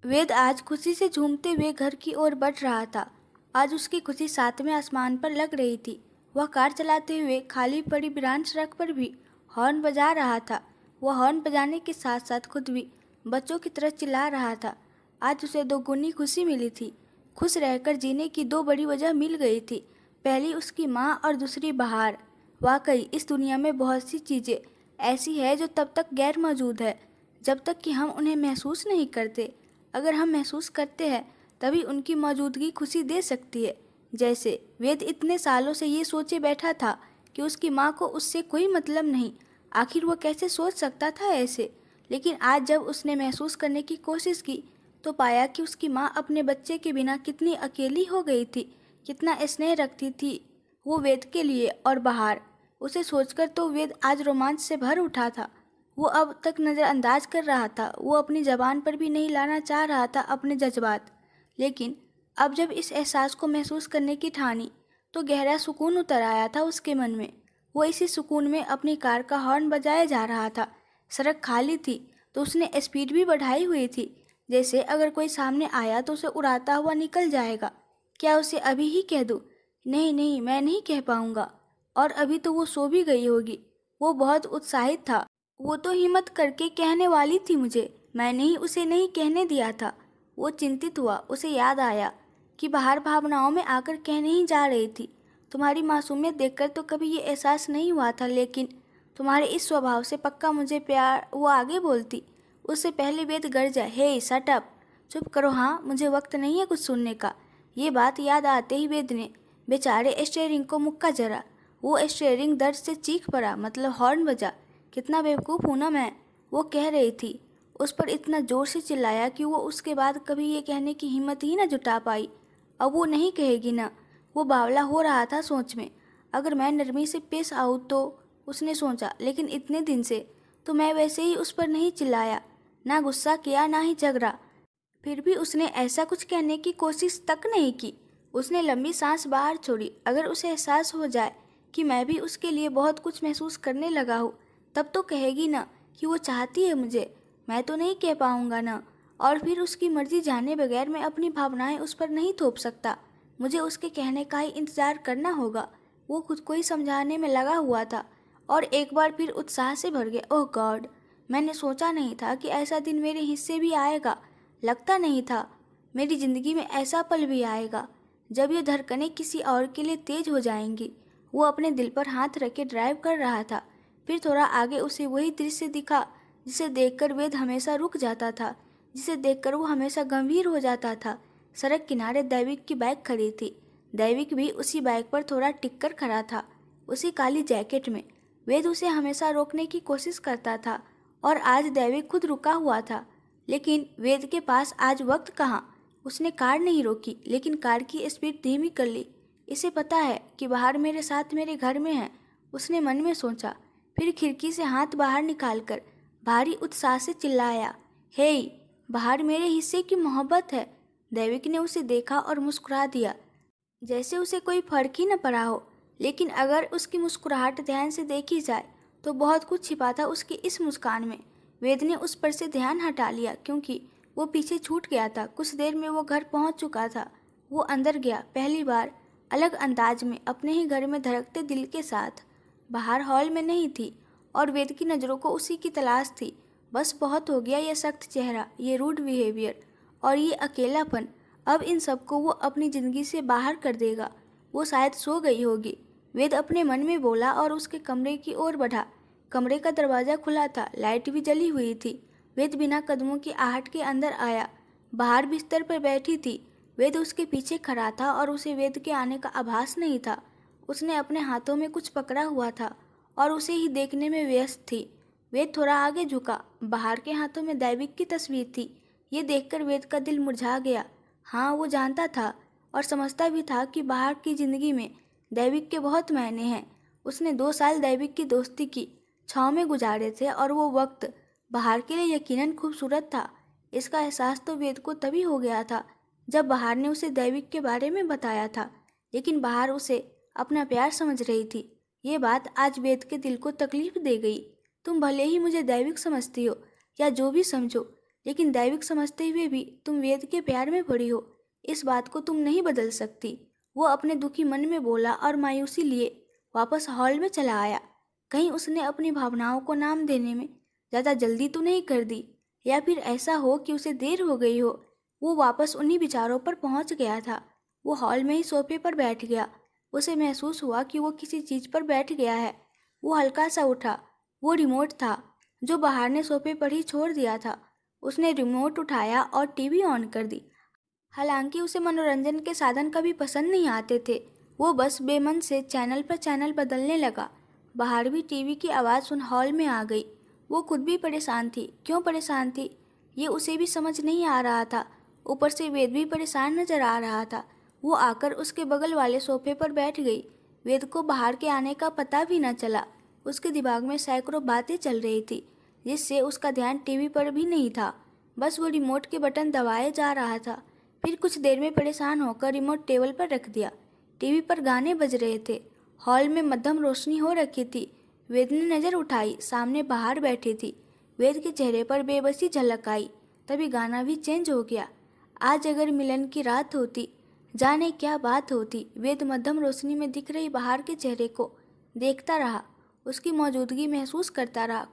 वेद आज खुशी से झूमते हुए घर की ओर बढ़ रहा था। आज उसकी खुशी सातवें आसमान पर लग रही थी। वह कार चलाते हुए खाली पड़ी वीरान सड़क पर भी हॉर्न बजा रहा था। वह हॉर्न बजाने के साथ साथ खुद भी बच्चों की तरह चिल्ला रहा था। आज उसे दोगुनी खुशी मिली थी। खुश रहकर जीने की दो बड़ी वजह मिल गई थी। पहली उसकी माँ और दूसरी बहार। वाकई इस दुनिया में बहुत सी चीज़ें ऐसी है जो तब तक गैर मौजूद है जब तक कि हम उन्हें महसूस नहीं करते। अगर हम महसूस करते हैं तभी उनकी मौजूदगी खुशी दे सकती है। जैसे वेद इतने सालों से ये सोचे बैठा था कि उसकी माँ को उससे कोई मतलब नहीं। आखिर वो कैसे सोच सकता था ऐसे। लेकिन आज जब उसने महसूस करने की कोशिश की तो पाया कि उसकी माँ अपने बच्चे के बिना कितनी अकेली हो गई थी, कितना स्नेह रखती थी वो वेद के लिए। और बाहर उसे सोचकर तो वेद आज रोमांच से भर उठा था। वो अब तक नज़रअंदाज कर रहा था, वो अपनी ज़बान पर भी नहीं लाना चाह रहा था अपने जज्बात। लेकिन अब जब इस एहसास को महसूस करने की ठानी तो गहरा सुकून उतर आया था उसके मन में। वो इसी सुकून में अपनी कार का हॉर्न बजाया जा रहा था। सड़क खाली थी तो उसने स्पीड भी बढ़ाई हुई थी, जैसे अगर कोई सामने आया तो उसे उड़ाता हुआ निकल जाएगा। क्या उसे अभी ही कह दूँ? नहीं नहीं, मैं नहीं कह पाऊँगा। और अभी तो वो सो भी गई होगी। वो बहुत उत्साहित था। वो तो हिम्मत करके कहने वाली थी मुझे, मैंने ही उसे नहीं कहने दिया था। वो चिंतित हुआ। उसे याद आया कि बाहर भावनाओं में आकर कहने ही जा रही थी। तुम्हारी मासूमियत देखकर तो कभी ये एहसास नहीं हुआ था, लेकिन तुम्हारे इस स्वभाव से पक्का मुझे प्यार। वो आगे बोलती उससे पहले वेद गरजा, हे शट अप, चुप करो, हाँ मुझे वक्त नहीं है कुछ सुनने का। ये बात याद आते ही वेद ने बेचारे स्टीयरिंग को मुक्का जरा। वो स्टीयरिंग दर्द से चीख पड़ा, मतलब हॉर्न बजा। कितना बेवकूफ़ हूँ ना मैं, वो कह रही थी। उस पर इतना ज़ोर से चिल्लाया कि वो उसके बाद कभी ये कहने की हिम्मत ही ना जुटा पाई। अब वो नहीं कहेगी ना। वो बावला हो रहा था सोच में। अगर मैं नरमी से पेश आऊँ तो, उसने सोचा, लेकिन इतने दिन से तो मैं वैसे ही उस पर नहीं चिल्लाया, ना गुस्सा किया, ना ही झगड़ा। फिर भी उसने ऐसा कुछ कहने की कोशिश तक नहीं की। उसने लंबी सांस बाहर छोड़ी। अगर उसे एहसास हो जाए कि मैं भी उसके लिए बहुत कुछ महसूस करने लगा हूँ, तब तो कहेगी ना कि वो चाहती है मुझे। मैं तो नहीं कह पाऊँगा ना। और फिर उसकी मर्जी जाने बगैर मैं अपनी भावनाएं उस पर नहीं थोप सकता। मुझे उसके कहने का ही इंतज़ार करना होगा। वो खुद को ही समझाने में लगा हुआ था और एक बार फिर उत्साह से भर गया। ओह गॉड, मैंने सोचा नहीं था कि ऐसा दिन मेरे हिस्से भी आएगा। लगता नहीं था मेरी ज़िंदगी में ऐसा पल भी आएगा जब ये धड़कनें किसी और के लिए तेज हो जाएंगी। वो अपने दिल पर हाथ रखे ड्राइव कर रहा था। फिर थोड़ा आगे उसे वही दृश्य दिखा जिसे देखकर वेद हमेशा रुक जाता था, जिसे देखकर वो हमेशा गंभीर हो जाता था। सड़क किनारे दैविक की बाइक खड़ी थी। दैविक भी उसी बाइक पर थोड़ा टिक कर खड़ा था, उसी काली जैकेट में। वेद उसे हमेशा रोकने की कोशिश करता था और आज दैविक खुद रुका हुआ था। लेकिन वेद के पास आज वक्त कहाँ। उसने कार नहीं रोकी, लेकिन कार की स्पीड धीमी कर ली। इसे पता है कि बाहर मेरे साथ मेरे घर में है, उसने मन में सोचा। फिर खिड़की से हाथ बाहर निकालकर भारी उत्साह से चिल्लाया, हे, बाहर मेरे हिस्से की मोहब्बत है। दैविक ने उसे देखा और मुस्कुरा दिया, जैसे उसे कोई फर्क ही न पड़ा हो। लेकिन अगर उसकी मुस्कुराहट ध्यान से देखी जाए तो बहुत कुछ छिपा था उसकी इस मुस्कान में। वेद ने उस पर से ध्यान हटा लिया क्योंकि वो पीछे छूट गया था। कुछ देर में वो घर पहुंच चुका था। वो अंदर गया, पहली बार अलग अंदाज में, अपने ही घर में धड़कते दिल के साथ। बाहर हॉल में नहीं थी और वेद की नज़रों को उसी की तलाश थी। बस बहुत हो गया ये सख्त चेहरा, ये रूड बिहेवियर और ये अकेलापन। अब इन सबको वो अपनी ज़िंदगी से बाहर कर देगा। वो शायद सो गई होगी, वेद अपने मन में बोला और उसके कमरे की ओर बढ़ा। कमरे का दरवाज़ा खुला था, लाइट भी जली हुई थी। वेद बिना कदमों की आहट के अंदर आया। बाहर बिस्तर पर बैठी थी। वेद उसके पीछे खड़ा था और उसे वेद के आने का आभास नहीं था। उसने अपने हाथों में कुछ पकड़ा हुआ था और उसे ही देखने में व्यस्त थी। वेद थोड़ा आगे झुका। बाहर के हाथों में दैविक की तस्वीर थी। ये देखकर वेद का दिल मुरझा गया। हाँ, वो जानता था और समझता भी था कि बाहर की ज़िंदगी में दैविक के बहुत मायने हैं। उसने 2 साल दैविक की दोस्ती की छाँव में गुजारे थे और वो वक्त बाहर के लिए यकीनन खूबसूरत था। इसका एहसास तो वेद को तभी हो गया था जब बाहर ने उसे दैविक के बारे में बताया था। लेकिन बाहर उसे अपना प्यार समझ रही थी। ये बात आज वेद के दिल को तकलीफ दे गई। तुम भले ही मुझे दैविक समझती हो या जो भी समझो, लेकिन दैविक समझते हुए भी तुम वेद के प्यार में पड़ी हो, इस बात को तुम नहीं बदल सकती। वो अपने दुखी मन में बोला और मायूसी लिए वापस हॉल में चला आया। कहीं उसने अपनी भावनाओं को नाम देने में ज़्यादा जल्दी तो नहीं कर दी, या फिर ऐसा हो कि उसे देर हो गई हो। वो वापस उन्हीं विचारों पर पहुंच गया था। वो हॉल में ही सोफे पर बैठ गया। उसे महसूस हुआ कि वो किसी चीज़ पर बैठ गया है। वो हल्का सा उठा। वो रिमोट था जो बाहर ने सोफे पर ही छोड़ दिया था। उसने रिमोट उठाया और टीवी ऑन कर दी। हालांकि उसे मनोरंजन के साधन कभी पसंद नहीं आते थे, वो बस बेमन से चैनल पर चैनल बदलने लगा। बाहर भी टीवी की आवाज़ सुन हॉल में आ गई। वो खुद भी परेशान थी। क्यों परेशान थी ये उसे भी समझ नहीं आ रहा था। ऊपर से वेद भी परेशान नजर आ रहा था। वो आकर उसके बगल वाले सोफे पर बैठ गई। वेद को बाहर के आने का पता भी न चला। उसके दिमाग में सैकड़ों बातें चल रही थी, जिससे उसका ध्यान टीवी पर भी नहीं था। बस वो रिमोट के बटन दबाए जा रहा था। फिर कुछ देर में परेशान होकर रिमोट टेबल पर रख दिया। टीवी पर गाने बज रहे थे। हॉल में मध्यम रोशनी हो रखी थी। वेद ने नज़र उठाई, सामने बाहर बैठी थी। वेद के चेहरे पर बेबसी झलक आई। तभी गाना भी चेंज हो गया। आज अगर मिलन की रात होती, जाने क्या बात होती। वेद मध्यम रोशनी में दिख रही बाहर के चेहरे को देखता रहा, उसकी मौजूदगी महसूस करता रहा।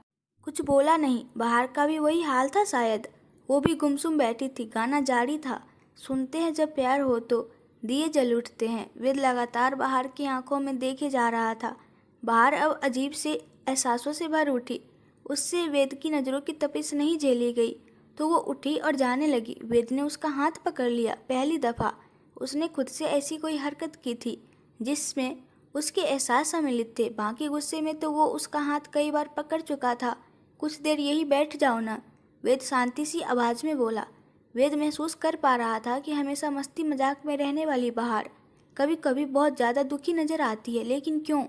कुछ बोला नहीं। बाहर का भी वही हाल था शायद। वो भी गुमसुम बैठी थी। गाना जारी था। सुनते हैं जब प्यार हो तो दिए जल उठते हैं। वेद लगातार बाहर की आंखों में देखे जा रहा था। बाहर अब अजीब से एहसासों से भर उठी। उससे वेद की नज़रों की तपिश नहीं झेली गई, तो वो उठी और जाने लगी। वेद ने उसका हाथ पकड़ लिया। पहली दफ़ा उसने खुद से ऐसी कोई हरकत की थी जिसमें उसके एहसास सम्मिलित थे। बाकी गुस्से में तो वो उसका हाथ कई बार पकड़ चुका था। कुछ देर यही बैठ जाओ ना, वेद शांति सी आवाज़ में बोला। वेद महसूस कर पा रहा था कि हमेशा मस्ती मजाक में रहने वाली बहार कभी कभी बहुत ज़्यादा दुखी नज़र आती है। लेकिन क्यों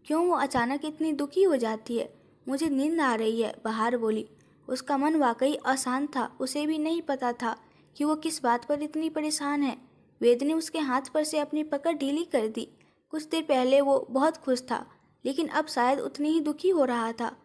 क्यों वो अचानक इतनी दुखी हो जाती है? मुझे नींद आ रही है, बहार बोली। उसका मन वाकई अशांत था। उसे भी नहीं पता था कि वो किस बात पर इतनी परेशान है। वेद ने उसके हाथ पर से अपनी पकड़ ढीली कर दी। कुछ देर पहले वो बहुत खुश था, लेकिन अब शायद उतनी ही दुखी हो रहा था।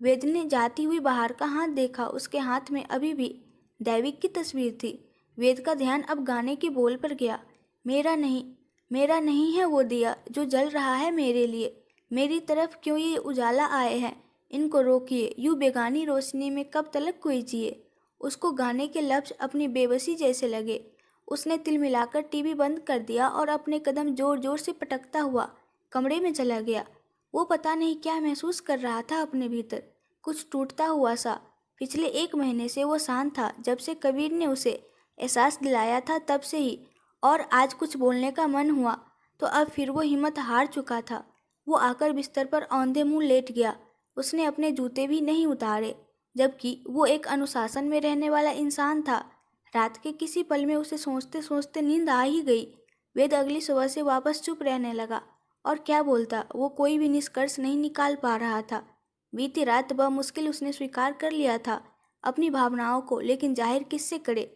वेद ने जाती हुई बहार का हाथ देखा। उसके हाथ में अभी भी दैविक की तस्वीर थी। वेद का ध्यान अब गाने के बोल पर गया। मेरा नहीं है वो दिया जो जल रहा है मेरे लिए। मेरी तरफ क्यों ये उजाला आए हैं, इनको रोकिए। यूं बेगानी रोशनी में कब तलक कोई जिए। उसको गाने के लफ्ज अपनी बेबसी जैसे लगे। उसने तिल मिलाकर टीवी बंद कर दिया और अपने कदम जोर जोर से पटकता हुआ कमरे में चला गया। वो पता नहीं क्या महसूस कर रहा था अपने भीतर, कुछ टूटता हुआ सा। पिछले 1 महीने से वो शांत था, जब से कबीर ने उसे एहसास दिलाया था तब से ही। और आज कुछ बोलने का मन हुआ तो अब फिर वो हिम्मत हार चुका था। वो आकर बिस्तर पर औंधे मुंह लेट गया। उसने अपने जूते भी नहीं उतारे, जबकि वो एक अनुशासन में रहने वाला इंसान था। रात के किसी पल में उसे सोचते सोचते नींद आ ही गई। वेद अगली सुबह से वापस चुप रहने लगा। और क्या बोलता, वो कोई भी निष्कर्ष नहीं निकाल पा रहा था। बीती रात बमुश्किल उसने स्वीकार कर लिया था अपनी भावनाओं को, लेकिन जाहिर किससे करे?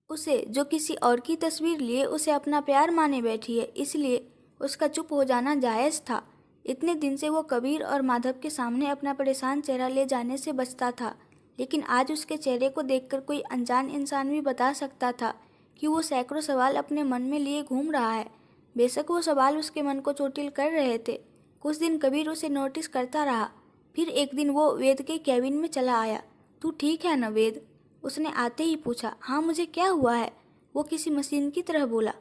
उसे, जो किसी और की तस्वीर लिए उसे अपना प्यार माने बैठी है। इसलिए उसका चुप हो जाना जायज़ था। इतने दिन से वो कबीर और माधव के सामने अपना परेशान चेहरा ले जाने से बचता था, लेकिन आज उसके चेहरे को देखकर कोई अनजान इंसान भी बता सकता था कि वो सैकड़ों सवाल अपने मन में लिए घूम रहा है। बेशक वो सवाल उसके मन को चोटिल कर रहे थे। कुछ दिन कबीर उसे नोटिस करता रहा। फिर एक दिन वो वेद के कैबिन में चला आया। तू ठीक है ना वेद? उसने आते ही पूछा। हाँ, मुझे क्या हुआ है? वो किसी मशीन की तरह बोला,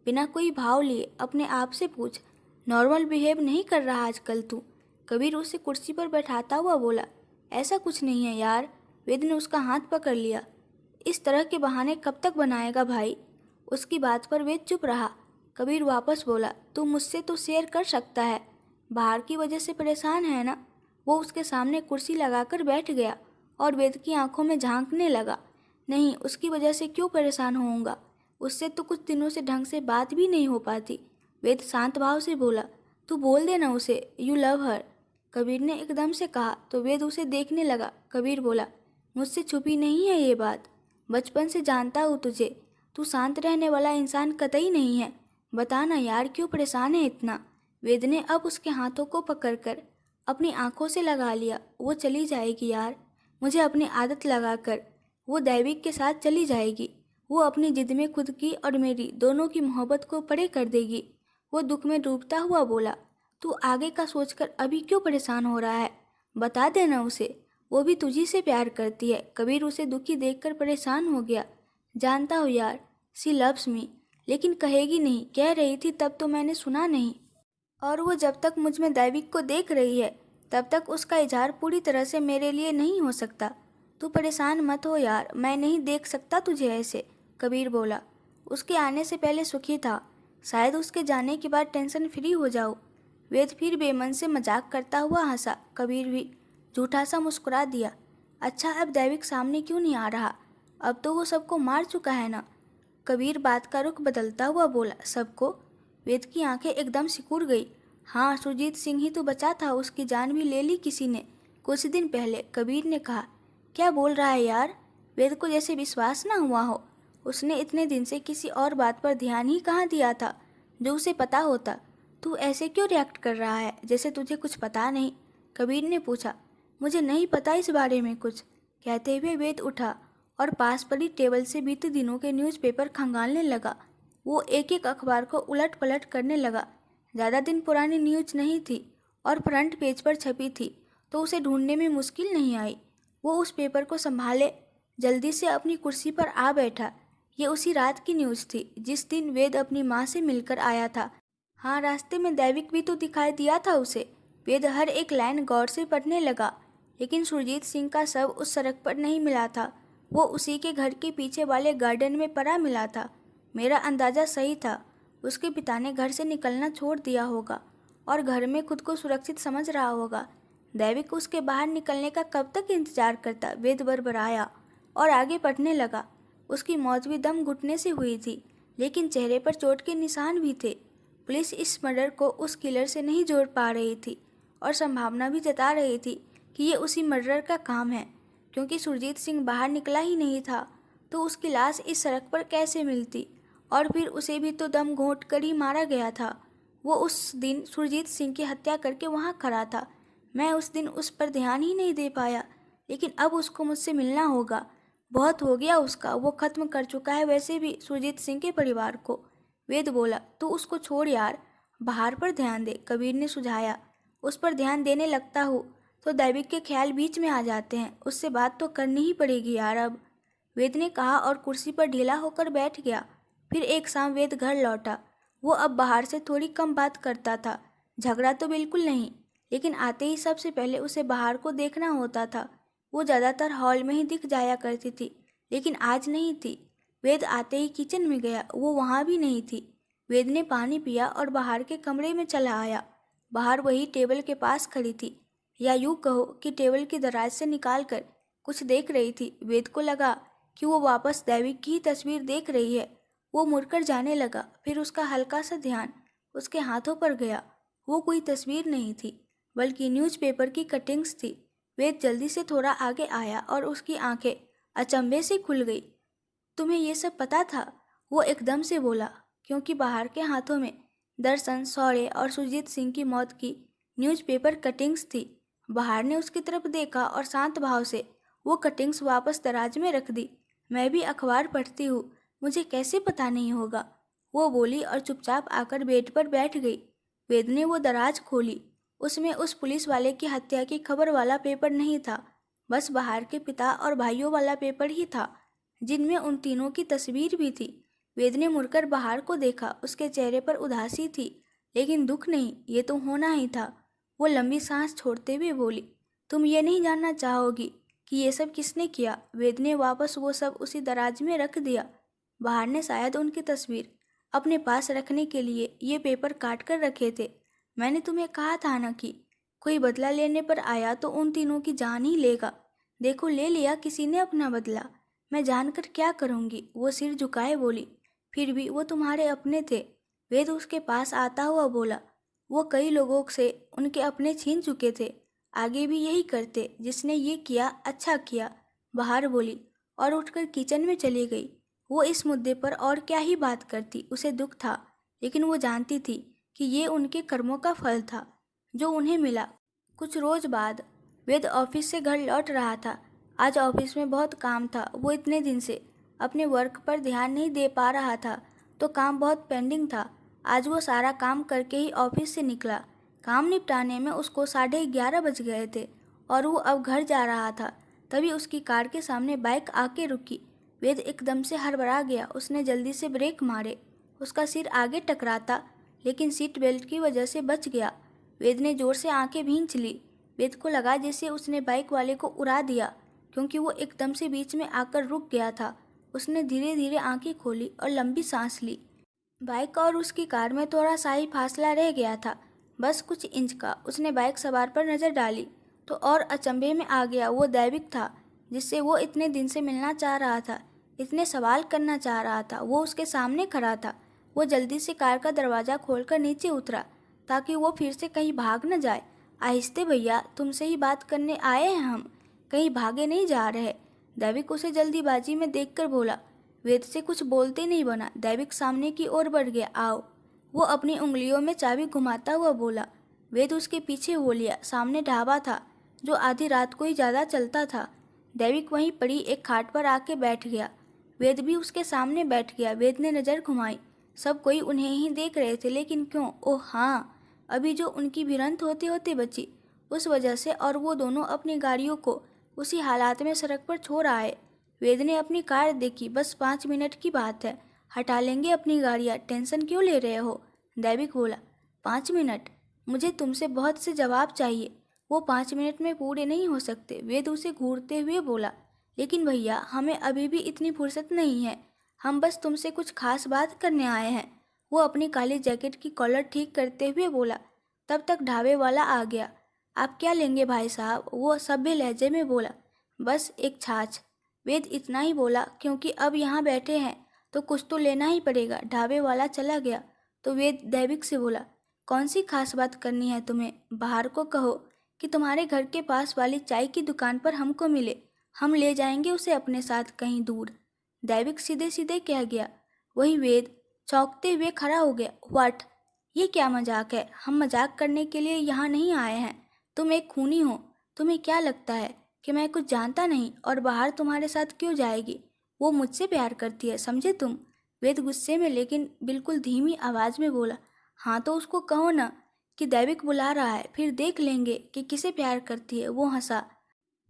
बिना कोई भाव लिए। अपने आप से पूछ, नॉर्मल बिहेव नहीं कर रहा आजकल तू? कबीर उसे कुर्सी पर बैठाता हुआ बोला। ऐसा कुछ नहीं है यार। वेद ने उसका हाथ पकड़ लिया। इस तरह के बहाने कब तक बनाएगा भाई? उसकी बात पर वेद चुप रहा। कबीर वापस बोला, तू मुझसे तो शेयर कर सकता है। बाहर की वजह से परेशान है ना? वो उसके सामने कुर्सी लगाकर बैठ गया और वेद की आंखों में झांकने लगा। नहीं, उसकी वजह से क्यों परेशान होऊंगा? उससे तो कुछ दिनों से ढंग से बात भी नहीं हो पाती। वेद शांत भाव से बोला, तू बोल देना उसे, यू लव हर। कबीर ने एकदम से कहा तो वेद उसे देखने लगा। कबीर बोला, मुझसे छुपी नहीं है ये बात। बचपन से जानता हूँ तुझे। तू शांत रहने वाला इंसान कतई नहीं है। बता ना यार, क्यों परेशान है इतना? वेद ने अब उसके हाथों को पकड़कर अपनी आंखों से लगा लिया। वो चली जाएगी यार, मुझे अपनी आदत लगा कर। वो दैविक के साथ चली जाएगी। वो अपनी जिद में खुद की और मेरी दोनों की मोहब्बत को परे कर देगी। वो दुख में डूबता हुआ बोला, तू आगे का सोचकर अभी क्यों परेशान हो रहा है? बता देना उसे, वो भी तुझी से प्यार करती है। कबीर उसे दुखी देखकर परेशान हो गया। जानता हूँ यार, सी लव्स मी, लेकिन कहेगी नहीं। कह रही थी तब तो मैंने सुना नहीं। और वो जब तक मुझ में दैविक को देख रही है तब तक उसका इजहार पूरी तरह से मेरे लिए नहीं हो सकता। तू परेशान मत हो यार, मैं नहीं देख सकता तुझे ऐसे, कबीर बोला। उसके आने से पहले सुखी था, शायद उसके जाने के बाद टेंशन फ्री हो जाऊँ। वेद फिर बेमन से मजाक करता हुआ हंसा। कबीर भी झूठा सा मुस्कुरा दिया। अच्छा, अब दैविक सामने क्यों नहीं आ रहा? अब तो वो सबको मार चुका है ना? कबीर बात का रुख बदलता हुआ बोला, सबको? वेद की आंखें एकदम सिकुड़ गई। हाँ, सुरजीत सिंह ही तो बचा था, उसकी जान भी ले ली किसी ने कुछ दिन पहले, कबीर ने कहा। क्या बोल रहा है यार? वेद को जैसे विश्वास ना हुआ हो। उसने इतने दिन से किसी और बात पर ध्यान ही कहाँ दिया था जो उसे पता होता। तू ऐसे क्यों रिएक्ट कर रहा है, जैसे तुझे कुछ पता नहीं? कबीर ने पूछा। मुझे नहीं पता इस बारे में कुछ, कहते हुए वेद उठा और पास पड़ी टेबल से बीते दिनों के न्यूज़पेपर खंगालने लगा। वो एक एक अखबार को उलट पलट करने लगा। ज़्यादा दिन पुरानी न्यूज नहीं थी और फ्रंट पेज पर छपी थी, तो उसे ढूंढने में मुश्किल नहीं आई। वो उस पेपर को संभाले जल्दी से अपनी कुर्सी पर आ बैठा। ये उसी रात की न्यूज़ थी जिस दिन वेद अपनी माँ से मिलकर आया था। हाँ, रास्ते में दैविक भी तो दिखाई दिया था उसे। वेद हर एक लाइन गौर से पढ़ने लगा, लेकिन सुरजीत सिंह का शव उस सड़क पर नहीं मिला था। वो उसी के घर के पीछे वाले गार्डन में पड़ा मिला था। मेरा अंदाज़ा सही था, उसके पिता ने घर से निकलना छोड़ दिया होगा और घर में खुद को सुरक्षित समझ रहा होगा। दैविक उसके बाहर निकलने का कब तक इंतजार करता? वेद बड़बड़ाया और आगे पढ़ने लगा। उसकी मौत भी दम घुटने से हुई थी, लेकिन चेहरे पर चोट के निशान भी थे। पुलिस इस मर्डर को उस किलर से नहीं जोड़ पा रही थी और संभावना भी जता रही थी कि ये उसी मर्डर का काम है, क्योंकि सुरजीत सिंह बाहर निकला ही नहीं था तो उसकी लाश इस सड़क पर कैसे मिलती? और फिर उसे भी तो दम घोंट कर ही मारा गया था। वो उस दिन सुरजीत सिंह की हत्या करके वहाँ खड़ा था। मैं उस दिन उस पर ध्यान ही नहीं दे पाया, लेकिन अब उसको मुझसे मिलना होगा। बहुत हो गया उसका, वो ख़त्म कर चुका है वैसे भी सुरजीत सिंह के परिवार को। वेद बोला, तू उसको छोड़ यार, बाहर पर ध्यान दे, कबीर ने सुझाया। उस पर ध्यान देने लगता हूँ तो दैविक के ख्याल बीच में आ जाते हैं। उससे बात तो करनी ही पड़ेगी यार अब, वेद ने कहा और कुर्सी पर ढीला होकर बैठ गया। फिर एक शाम वेद घर लौटा। वो अब बाहर से थोड़ी कम बात करता था, झगड़ा तो बिल्कुल नहीं, लेकिन आते ही सबसे पहले उसे बाहर को देखना होता था। वो ज़्यादातर हॉल में ही दिख जाया करती थी, लेकिन आज नहीं थी। वेद आते ही किचन में गया, वो वहाँ भी नहीं थी। वेद ने पानी पिया और बाहर के कमरे में चला आया। बाहर वही टेबल के पास खड़ी थी, या यूँ कहो कि टेबल की दराज से निकाल कर कुछ देख रही थी। वेद को लगा कि वो वापस दैविक की ही तस्वीर देख रही है। वो मुड़कर जाने लगा, फिर उसका हल्का सा ध्यान उसके हाथों पर गया। वो कोई तस्वीर नहीं थी, बल्कि न्यूज़पेपर की कटिंग्स थी। वेद जल्दी से थोड़ा आगे आया और उसकी आंखें अचंभे से खुल गई। तुम्हें ये सब पता था? वो एकदम से बोला, क्योंकि बाहर के हाथों में दर्शन, शौर्य और सुरजीत सिंह की मौत की न्यूज़पेपर कटिंग्स थी। बाहर ने उसकी तरफ देखा और शांत भाव से वो कटिंग्स वापस दराज में रख दी। मैं भी अखबार पढ़ती हूँ, मुझे कैसे पता नहीं होगा? वो बोली और चुपचाप आकर बेड पर बैठ गई। वेद ने वो दराज खोली। उसमें उस पुलिस वाले की हत्या की खबर वाला पेपर नहीं था, बस बाहर के पिता और भाइयों वाला पेपर ही था, जिनमें उन तीनों की तस्वीर भी थी। वेद ने मुड़कर बाहर को देखा। उसके चेहरे पर उदासी थी, लेकिन दुख नहीं, ये तो होना ही था। वो लंबी सांस छोड़ते हुए बोली, तुम ये नहीं जानना चाहोगी कि ये सब किसने किया? वेद ने वापस वो सब उसी दराज में रख दिया। बाहर ने शायद उनकी तस्वीर अपने पास रखने के लिए ये पेपर काट कर रखे थे। मैंने तुम्हें कहा था ना कि कोई बदला लेने पर आया तो उन तीनों की जान ही लेगा। देखो, ले लिया किसी ने अपना बदला। मैं जानकर क्या करूँगी? वो सिर झुकाए बोली, फिर भी वो तुम्हारे अपने थे। वेद उसके पास आता हुआ बोला, वो कई लोगों से उनके अपने छीन चुके थे, आगे भी यही करते। जिसने ये किया अच्छा किया, बाहर बोली और उठकर किचन में चली गई। वो इस मुद्दे पर और क्या ही बात करती, उसे दुख था, लेकिन वो जानती थी कि ये उनके कर्मों का फल था जो उन्हें मिला। कुछ रोज बाद वेद ऑफिस से घर लौट रहा था। आज ऑफिस में बहुत काम था। वो इतने दिन से अपने वर्क पर ध्यान नहीं दे पा रहा था, तो काम बहुत पेंडिंग था। आज वो सारा काम करके ही ऑफिस से निकला। काम निपटाने में उसको 11:30 बज गए थे और वो अब घर जा रहा था। तभी उसकी कार के सामने बाइक आके रुकी। वेद एकदम से हड़बड़ा गया। उसने जल्दी से ब्रेक मारे। उसका सिर आगे टकराता, लेकिन सीट बेल्ट की वजह से बच गया। वेद ने जोर से आंखें भींच ली। वेद को लगा जैसे उसने बाइक वाले को उड़ा दिया, क्योंकि वो एकदम से बीच में आकर रुक गया था। उसने धीरे धीरे आंखें खोली और लंबी सांस ली। बाइक और उसकी कार में थोड़ा सा ही फासला रह गया था, बस कुछ इंच का। उसने बाइक सवार पर नज़र डाली तो और अचंभे में आ गया। वो दैविक था जिससे वो इतने दिन से मिलना चाह रहा था, इतने सवाल करना चाह रहा था। वो उसके सामने खड़ा था। वो जल्दी से कार का दरवाज़ा खोलकर नीचे उतरा ताकि वो फिर से कहीं भाग न जाए। आहिस्ते भैया, तुमसे ही बात करने आए हैं हम, कहीं भागे नहीं जा रहे। दैविक उसे जल्दीबाजी में देखकर बोला। वेद से कुछ बोलते नहीं बना। दैविक सामने की ओर बढ़ गया। आओ, वो अपनी उंगलियों में चाबी घुमाता हुआ बोला। वेद उसके पीछे हो लिया। सामने ढाबा था जो आधी रात को ही ज़्यादा चलता था। दैविक वहीं पड़ी एक खाट पर आके बैठ गया। वेद भी उसके सामने बैठ गया। वेद ने नज़र घुमाई। सब कोई उन्हें ही देख रहे थे, लेकिन क्यों? ओह हाँ, अभी जो उनकी भिड़ंत होते होते बची, उस वजह से। और वो दोनों अपनी गाड़ियों को उसी हालात में सड़क पर छोड़ आए। वेद ने अपनी कार देखी। बस 5 मिनट की बात है, हटा लेंगे अपनी गाड़ियाँ, टेंशन क्यों ले रहे हो? दैविक बोला। 5 मिनट? मुझे तुमसे बहुत से जवाब चाहिए। वो 5 मिनट में पूरे नहीं हो सकते। वेद उसे घूरते हुए बोला। लेकिन भैया, हमें अभी भी इतनी फुर्सत नहीं है। हम बस तुमसे कुछ खास बात करने आए हैं। वो अपनी काली जैकेट की कॉलर ठीक करते हुए बोला। तब तक ढाबे वाला आ गया। आप क्या लेंगे भाई साहब? वो सभ्य लहजे में बोला। बस एक छाछ। वेद इतना ही बोला, क्योंकि अब यहाँ बैठे हैं तो कुछ तो लेना ही पड़ेगा। ढाबे वाला चला गया तो वेद दैविक से बोला। कौन सी खास बात करनी है तुम्हें? बाहर को कहो कि तुम्हारे घर के पास वाली चाय की दुकान पर हमको मिले, हम ले जाएंगे उसे अपने साथ कहीं दूर। दैविक सीधे सीधे कह गया। वही वेद चौंकते हुए खड़ा हो गया। व्हाट? ये क्या मजाक है? हम मजाक करने के लिए यहाँ नहीं आए हैं। तुम एक खूनी हो। तुम्हें क्या लगता है कि मैं कुछ जानता नहीं और बाहर तुम्हारे साथ क्यों जाएगी? वो मुझसे प्यार करती है, समझे तुम? वेद गुस्से में लेकिन बिल्कुल धीमी आवाज़ में बोला। हाँ तो उसको कहो ना कि दैविक बुला रहा है, फिर देख लेंगे कि किसे प्यार करती है। वो हंसा।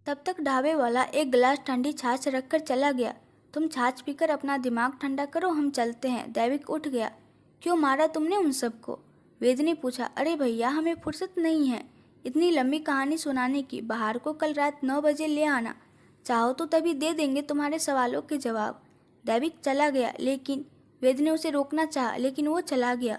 तब तक ढाबे वाला एक गिलास ठंडी छाछ रखकर चला गया। तुम छाछ पीकर अपना दिमाग ठंडा करो, हम चलते हैं। दैविक उठ गया। क्यों मारा तुमने उन सबको? वेद ने पूछा। अरे भैया, हमें फुर्सत नहीं है इतनी लंबी कहानी सुनाने की। बाहर को कल रात 9 बजे ले आना। चाहो तो तभी दे देंगे तुम्हारे सवालों के जवाब। दैविक चला गया, लेकिन वेद ने उसे रोकना चाहा, लेकिन वो चला गया।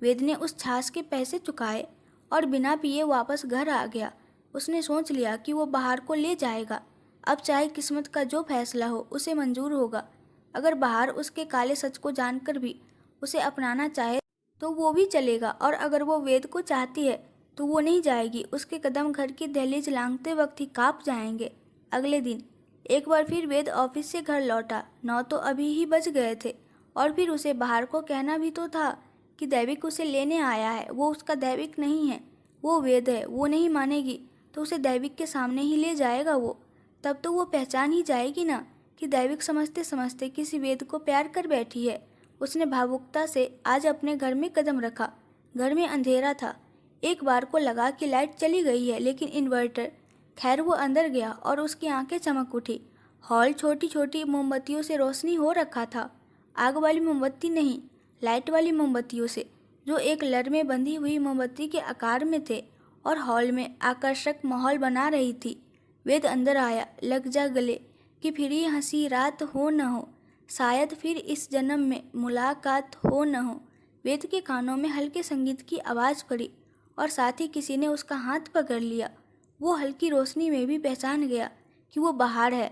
वेद ने उस छाछ के पैसे चुकाए और बिना पिए वापस घर आ गया। उसने सोच लिया कि वो बाहर को ले जाएगा। अब चाहे किस्मत का जो फैसला हो उसे मंजूर होगा। अगर बाहर उसके काले सच को जानकर भी उसे अपनाना चाहे तो वो भी चलेगा, और अगर वो वेद को चाहती है तो वो नहीं जाएगी। उसके कदम घर की दहलीज लांघते वक्त ही कांप जाएंगे। अगले दिन एक बार फिर वेद ऑफिस से घर लौटा। 9 तो अभी ही बज गए थे, और फिर उसे बाहर को कहना भी तो था कि दैविक उसे लेने आया है। वो उसका दैविक नहीं है, वो वेद है। वो नहीं मानेगी तो उसे दैविक के सामने ही ले जाएगा वो। तब तो वो पहचान ही जाएगी ना कि दैविक समझते समझते किसी वेद को प्यार कर बैठी है। उसने भावुकता से आज अपने घर में कदम रखा। घर में अंधेरा था। एक बार को लगा कि लाइट चली गई है, लेकिन इन्वर्टर। खैर, वो अंदर गया और उसकी आंखें चमक उठी। हॉल छोटी छोटी मोमबत्तियों से रोशनी हो रखा था। आग वाली मोमबत्ती नहीं, लाइट वाली मोमबत्तियों से, जो एक लर में बंधी हुई मोमबत्ती के आकार में थे और हॉल में आकर्षक माहौल बना रही थी। वेद अंदर आया। लग जा गले कि फिर ये हंसी रात हो न हो, शायद फिर इस जन्म में मुलाकात हो न हो। वेद के कानों में हल्के संगीत की आवाज़ पड़ी और साथ ही किसी ने उसका हाथ पकड़ लिया। वो हल्की रोशनी में भी पहचान गया कि वो बाहर है।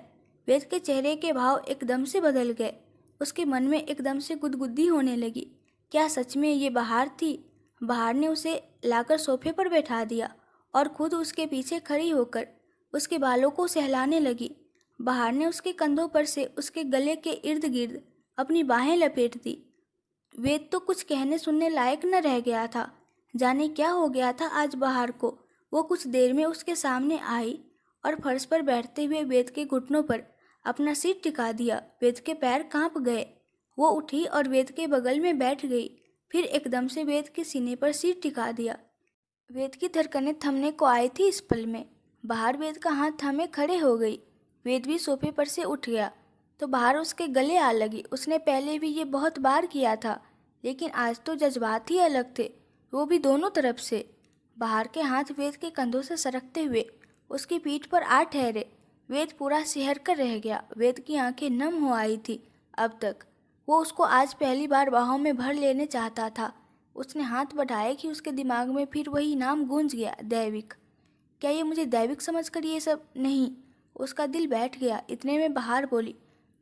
वेद के चेहरे के भाव एकदम से बदल गए। उसके मन में एकदम से गुदगुदी होने लगी। क्या सच में ये बाहर थी? बाहर ने उसे लाकर सोफे पर बैठा दिया और खुद उसके पीछे खड़ी होकर उसके बालों को सहलाने लगी। बाहर ने उसके कंधों पर से उसके गले के इर्द गिर्द अपनी बाहें लपेट दी। वेद तो कुछ कहने सुनने लायक न रह गया था। जाने क्या हो गया था आज बाहर को। वो कुछ देर में उसके सामने आई और फर्श पर बैठते हुए वेद के घुटनों पर अपना सिर टिका दिया। वेद के पैर कांप गए। वो उठी और वेद के बगल में बैठ गई। फिर एकदम से वेद के सीने पर सिर टिका दिया। वेद की धड़कनें थमने को आई थी इस पल में। बाहर वेद का हाथ थामे खड़े हो गई। वेद भी सोफे पर से उठ गया तो बाहर उसके गले आ लगी। उसने पहले भी ये बहुत बार किया था, लेकिन आज तो जज्बात ही अलग थे, वो भी दोनों तरफ से। बाहर के हाथ वेद के कंधों से सरकते हुए उसकी पीठ पर आ ठहरे। वेद पूरा सिहर कर रह गया। वेद की आंखें नम हो आई थी अब तक। वो उसको आज पहली बार बाहों में भर लेने चाहता था। उसने हाथ बढ़ाया कि उसके दिमाग में फिर वही नाम गूंज गया, दैविक। क्या ये मुझे दैविक समझकर ये सब? नहीं। उसका दिल बैठ गया। इतने में बाहर बोली,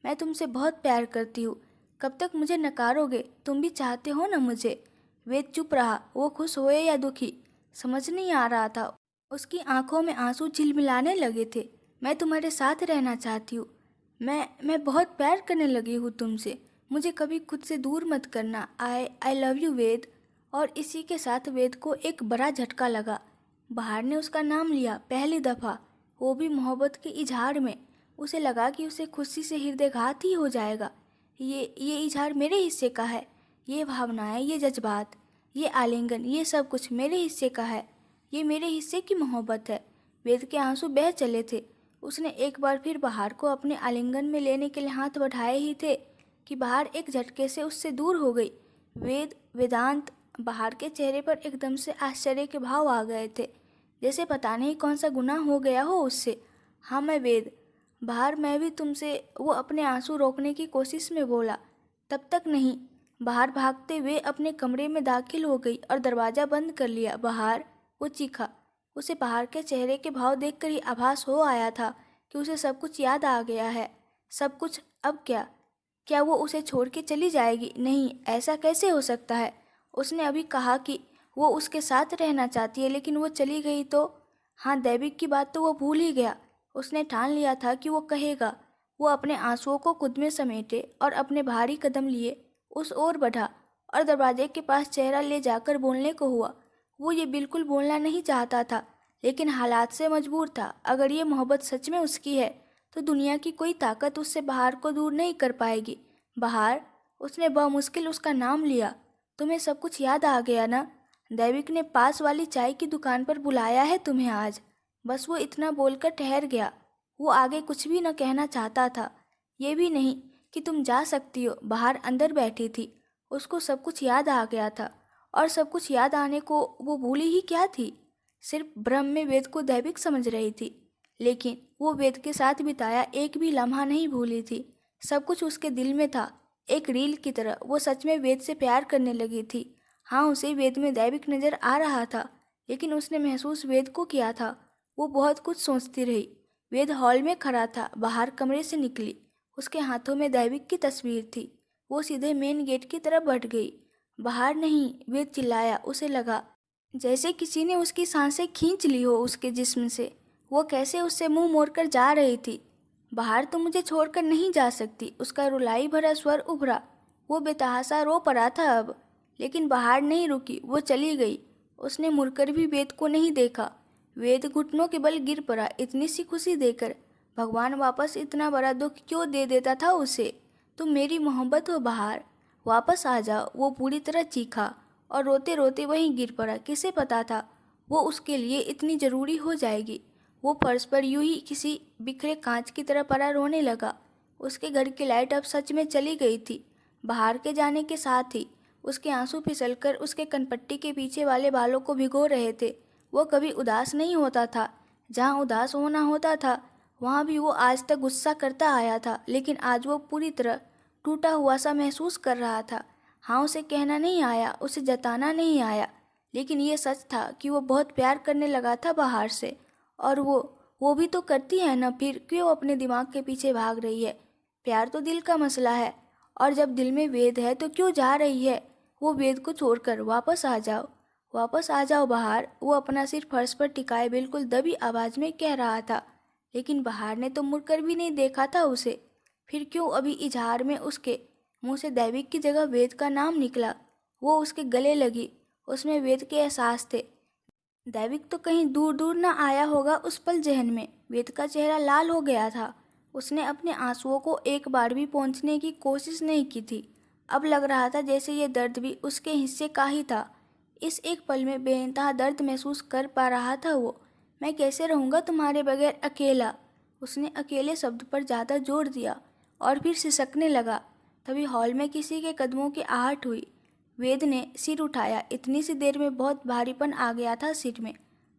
मैं तुमसे बहुत प्यार करती हूँ। कब तक मुझे नकारोगे? तुम भी चाहते हो ना मुझे? वेद चुप रहा। वो खुश हुए या दुखी समझ नहीं आ रहा था। उसकी आंखों में आंसू झिलमिलाने लगे थे। मैं तुम्हारे साथ रहना चाहती हूँ। मैं बहुत प्यार करने लगी हूँ तुमसे। मुझे कभी खुद से दूर मत करना। आई लव यू वेद। और इसी के साथ वेद को एक बड़ा झटका लगा। बाहर ने उसका नाम लिया पहली दफ़ा, वो भी मोहब्बत के इजहार में। उसे लगा कि उसे खुशी से हृदयघात ही हो जाएगा। ये इजहार मेरे हिस्से का है। ये भावनाएं, ये जज्बात, ये आलिंगन, ये सब कुछ मेरे हिस्से का है। ये मेरे हिस्से की मोहब्बत है। वेद के आंसू बह चले थे। उसने एक बार फिर बाहर को अपने आलिंगन में लेने के लिए हाथ बढ़ाए ही थे कि बाहर एक झटके से उससे दूर हो गई। वेदांत। बाहर के चेहरे पर एकदम से आश्चर्य के भाव आ गए थे, जैसे पता नहीं कौन सा गुनाह हो गया हो उससे। हाँ मैं वेद। बाहर, मैं भी तुमसे। वो अपने आंसू रोकने की कोशिश में बोला। तब तक नहीं। बाहर भागते हुए अपने कमरे में दाखिल हो गई और दरवाज़ा बंद कर लिया। बाहर, वो चीखा। उसे बाहर के चेहरे के भाव देखकर ही आभास हो आया था कि उसे सब कुछ याद आ गया है। सब कुछ। अब क्या? क्या वो उसे छोड़ के चली जाएगी? नहीं, ऐसा कैसे हो सकता है? उसने अभी कहा कि वो उसके साथ रहना चाहती है, लेकिन वो चली गई तो? हाँ, दैविक की बात तो वो भूल ही गया। उसने ठान लिया था कि वो कहेगा। वो अपने आंसुओं को खुद में समेटे और अपने भारी कदम लिए उस ओर बढ़ा और दरवाजे के पास चेहरा ले जाकर बोलने को हुआ। वो ये बिल्कुल बोलना नहीं चाहता था, लेकिन हालात से मजबूर था। अगर ये मोहब्बत सच में उसकी है तो दुनिया की कोई ताकत उससे बाहर को दूर नहीं कर पाएगी। बाहर। उसने बमुश्किल उसका नाम लिया। तुम्हें सब कुछ याद आ गया ना? दैविक ने पास वाली चाय की दुकान पर बुलाया है तुम्हें आज। बस वो इतना बोलकर ठहर गया। वो आगे कुछ भी न कहना चाहता था। ये भी नहीं कि तुम जा सकती हो। बाहर अंदर बैठी थी। उसको सब कुछ याद आ गया था, और सब कुछ याद आने को वो भूली ही क्या थी? सिर्फ भ्रम में वेद को दैविक समझ रही थी, लेकिन वो वेद के साथ बिताया एक भी लम्हा नहीं भूली थी। सब कुछ उसके दिल में था, एक रील की तरह। वो सच में वेद से प्यार करने लगी थी। हाँ, उसे वेद में दैविक नजर आ रहा था, लेकिन उसने महसूस वेद को किया था। वो बहुत कुछ सोचती रही। वेद हॉल में खड़ा था। बाहर कमरे से निकली। उसके हाथों में दैविक की तस्वीर थी। वो सीधे मेन गेट की तरफ बढ़ गई। बाहर नहीं, वेद चिल्लाया। उसे लगा जैसे किसी ने उसकी सांसें खींच ली हो उसके जिस्म से। वो कैसे उससे मुंह मोड़कर जा रही थी। बाहर, तो मुझे छोड़कर नहीं जा सकती। उसका रुलाई भरा स्वर उभरा। वो बेतहासा रो पड़ा था अब, लेकिन बाहर नहीं रुकी। वो चली गई। उसने मुड़कर भी वेद को नहीं देखा। वेद घुटनों के बल गिर पड़ा। इतनी सी खुशी देकर भगवान वापस इतना बड़ा दुख क्यों दे देता था उसे? तुम मेरी मोहब्बत हो बाहर, वापस आ जाओ। वो पूरी तरह चीखा और रोते रोते वहीं गिर पड़ा। किसे पता था वो उसके लिए इतनी ज़रूरी हो जाएगी। वो फर्श पर यूं ही किसी बिखरे कांच की तरह पड़ा रोने लगा। उसके घर की लाइट अब सच में चली गई थी। बाहर के जाने के साथ ही उसके आंसू फिसलकर उसके कनपट्टी के पीछे वाले बालों को भिगो रहे थे। वो कभी उदास नहीं होता था। जहाँ उदास होना होता था वहाँ भी वो आज तक गुस्सा करता आया था, लेकिन आज वो पूरी तरह टूटा हुआ सा महसूस कर रहा था। हाँ, उसे कहना नहीं आया, उसे जताना नहीं आया, लेकिन ये सच था कि वो बहुत प्यार करने लगा था बाहर से। और वो भी तो करती है ना, फिर क्यों अपने दिमाग के पीछे भाग रही है? प्यार तो दिल का मसला है, और जब दिल में वेद है तो क्यों जा रही है? वो वेद को छोड़कर वापस आ जाओ, वापस आ जाओ बाहर। वो अपना सिर फर्श पर टिकाए बिल्कुल दबी आवाज में कह रहा था, लेकिन बाहर ने तो मुड़कर भी नहीं देखा था उसे। फिर क्यों अभी इजहार में उसके मुंह से दैविक की जगह वेद का नाम निकला? वो उसके गले लगी। उसमें वेद के एहसास थे। दैविक तो कहीं दूर दूर न आया होगा उस पल जहन में। वेद का चेहरा लाल हो गया था। उसने अपने आंसुओं को एक बार भी पोंछने की कोशिश नहीं की थी। अब लग रहा था जैसे ये दर्द भी उसके हिस्से का ही था। इस एक पल में बेइंतहा दर्द महसूस कर पा रहा था वो। मैं कैसे रहूँगा तुम्हारे बगैर अकेला। उसने अकेले शब्द पर ज़्यादा जोर दिया और फिर सिसकने लगा। तभी हॉल में किसी के कदमों की आहट हुई। वेद ने सिर उठाया। इतनी सी देर में बहुत भारीपन आ गया था सिर में।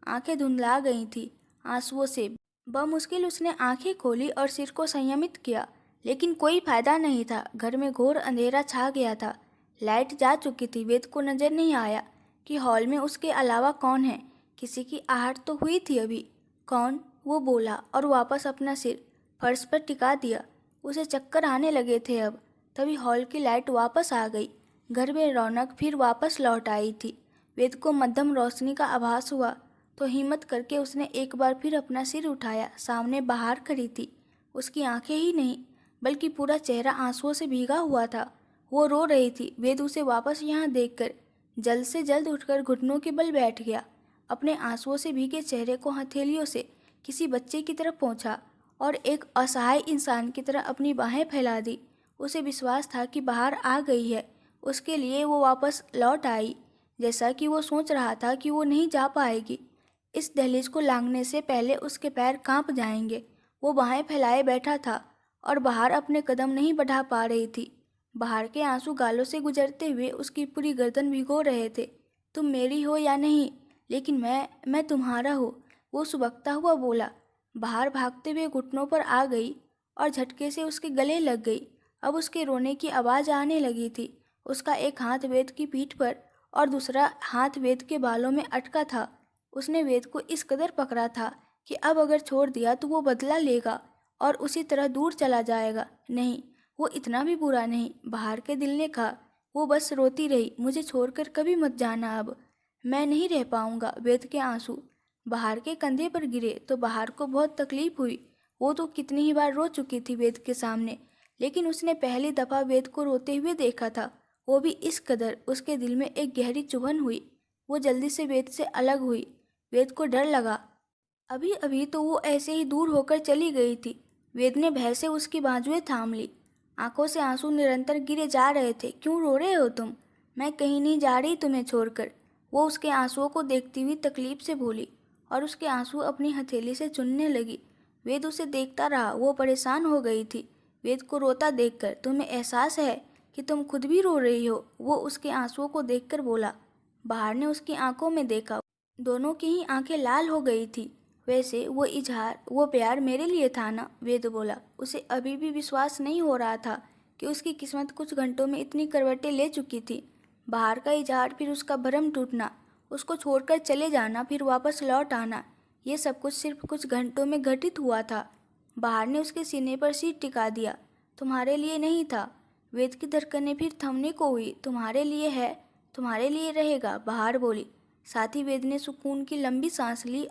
आंखें धुंधला गई थी आंसुओं से। बमुश्किल उसने आंखें खोली और सिर को संयमित किया, लेकिन कोई फायदा नहीं था। घर में घोर अंधेरा छा गया था। लाइट जा चुकी थी। वेद को नजर नहीं आया कि हॉल में उसके अलावा कौन है। किसी की आहट तो हुई थी अभी। कौन? वो बोला और वापस अपना सिर फर्श पर टिका दिया। उसे चक्कर आने लगे थे अब। तभी हॉल की लाइट वापस आ गई। घर में रौनक फिर वापस लौट आई थी। वेद को मध्यम रोशनी का आभास हुआ तो हिम्मत करके उसने एक बार फिर अपना सिर उठाया। सामने बाहर खड़ी थी। उसकी आंखें ही नहीं बल्कि पूरा चेहरा आंसुओं से भीगा हुआ था। वो रो रही थी। वेद उसे वापस यहाँ देखकर जल्द से जल्द उठकर घुटनों के बल बैठ गया। अपने आंसुओं से भीगे चेहरे को हथेलियों से किसी बच्चे की तरफ पहुँचा और एक असहाय इंसान की तरह अपनी बाहें फैला दी। उसे विश्वास था कि बाहर आ गई है। उसके लिए वो वापस लौट आई। जैसा कि वो सोच रहा था कि वो नहीं जा पाएगी। इस दहलीज को लांघने से पहले उसके पैर कांप जाएंगे। वो बाहें फैलाए बैठा था और बाहर अपने कदम नहीं बढ़ा पा रही थी। बाहर के आंसू गालों से गुजरते हुए उसकी पूरी गर्दन भिगो रहे थे। तुम मेरी हो या नहीं, लेकिन मैं तुम्हारा हूँ, वो सुबकता हुआ बोला। बाहर भागते हुए घुटनों पर आ गई और झटके से उसके गले लग गई। अब उसके रोने की आवाज़ आने लगी थी। उसका एक हाथ वेद की पीठ पर और दूसरा हाथ वेद के बालों में अटका था। उसने वेद को इस कदर पकड़ा था कि अब अगर छोड़ दिया तो वो बदला लेगा और उसी तरह दूर चला जाएगा। नहीं, वो इतना भी बुरा नहीं। बाहर के दिल ने कहा। वो बस रोती रही, मुझे छोड़कर कभी मत जाना, अब मैं नहीं रह पाऊंगा। वेद के आंसू बाहर के कंधे पर गिरे तो बाहर को बहुत तकलीफ हुई। वो तो कितनी ही बार रो चुकी थी वेद के सामने, लेकिन उसने पहली दफ़ा वेद को रोते हुए देखा था, वो भी इस कदर। उसके दिल में एक गहरी चुभन हुई। वो जल्दी से वेद से अलग हुई। वेद को डर लगा। अभी अभी तो वो ऐसे ही दूर होकर चली गई थी। वेद ने भय से उसकी बाजुएं थाम ली। आंखों से आंसू निरंतर गिरे जा रहे थे। क्यों रो रहे हो तुम? मैं कहीं नहीं जा रही तुम्हें छोड़कर, वो उसके आंसुओं को देखती हुई तकलीफ से बोली और उसके आंसू अपनी हथेली से चुनने लगी। वेद उसे देखता रहा। वो परेशान हो गई थी वेद को रोता देखकर। तुम्हें एहसास है कि तुम खुद भी रो रही हो? वो उसके आंसुओं को देखकर बोला। बाहर ने उसकी आंखों में देखा। दोनों की ही आंखें लाल हो गई थी। वैसे वो इजहार, वो प्यार मेरे लिए था ना? वेद बोला। उसे अभी भी विश्वास नहीं हो रहा था कि उसकी किस्मत कुछ घंटों में इतनी करवटें ले चुकी थी। बाहर का इजहार, फिर उसका भरम टूटना, उसको छोड़कर चले जाना, फिर वापस लौट आना, ये सब कुछ सिर्फ कुछ घंटों में घटित हुआ था। बाहर ने उसके सीने पर सिर टिका दिया। तुम्हारे लिए नहीं था। वेद की धड़कनें फिर थमने को हुई। तुम्हारे लिए है, तुम्हारे लिए रहेगा, बाहर बोली। साथ ही वेद ने सुकून की लंबी सांस ली।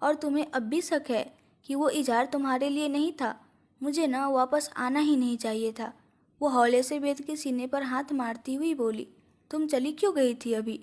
और तुम्हें अब भी शक है कि वो इजहार तुम्हारे लिए नहीं था? मुझे ना वापस आना ही नहीं चाहिए था। वो हौले से वेद के सीने पर हाथ मारती हुई बोली। तुम चली क्यों गई थी अभी?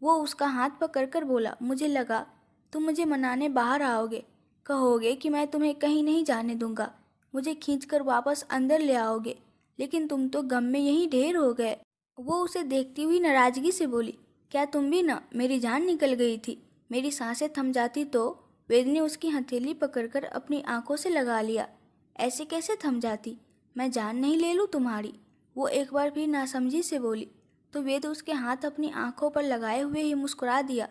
वो उसका हाथ पकड़ कर बोला। मुझे लगा तुम मुझे मनाने बाहर आओगे, कहोगे कि मैं तुम्हें कहीं नहीं जाने दूंगा, मुझे खींचकर वापस अंदर ले आओगे, लेकिन तुम तो गम में यहीं ढेर हो गए। वो उसे देखती हुई नाराजगी से बोली। क्या तुम भी ना? मेरी जान निकल गई थी, मेरी सांसें थम जाती तो। वेद ने उसकी हथेली पकड़कर अपनी आंखों से लगा लिया। ऐसे कैसे थम जाती? मैं जान नहीं ले लूँ तुम्हारी? वो एक बार फिर नासमझी से बोली। तो वेद उसके हाथ अपनी आंखों पर लगाए हुए ही मुस्कुरा दिया।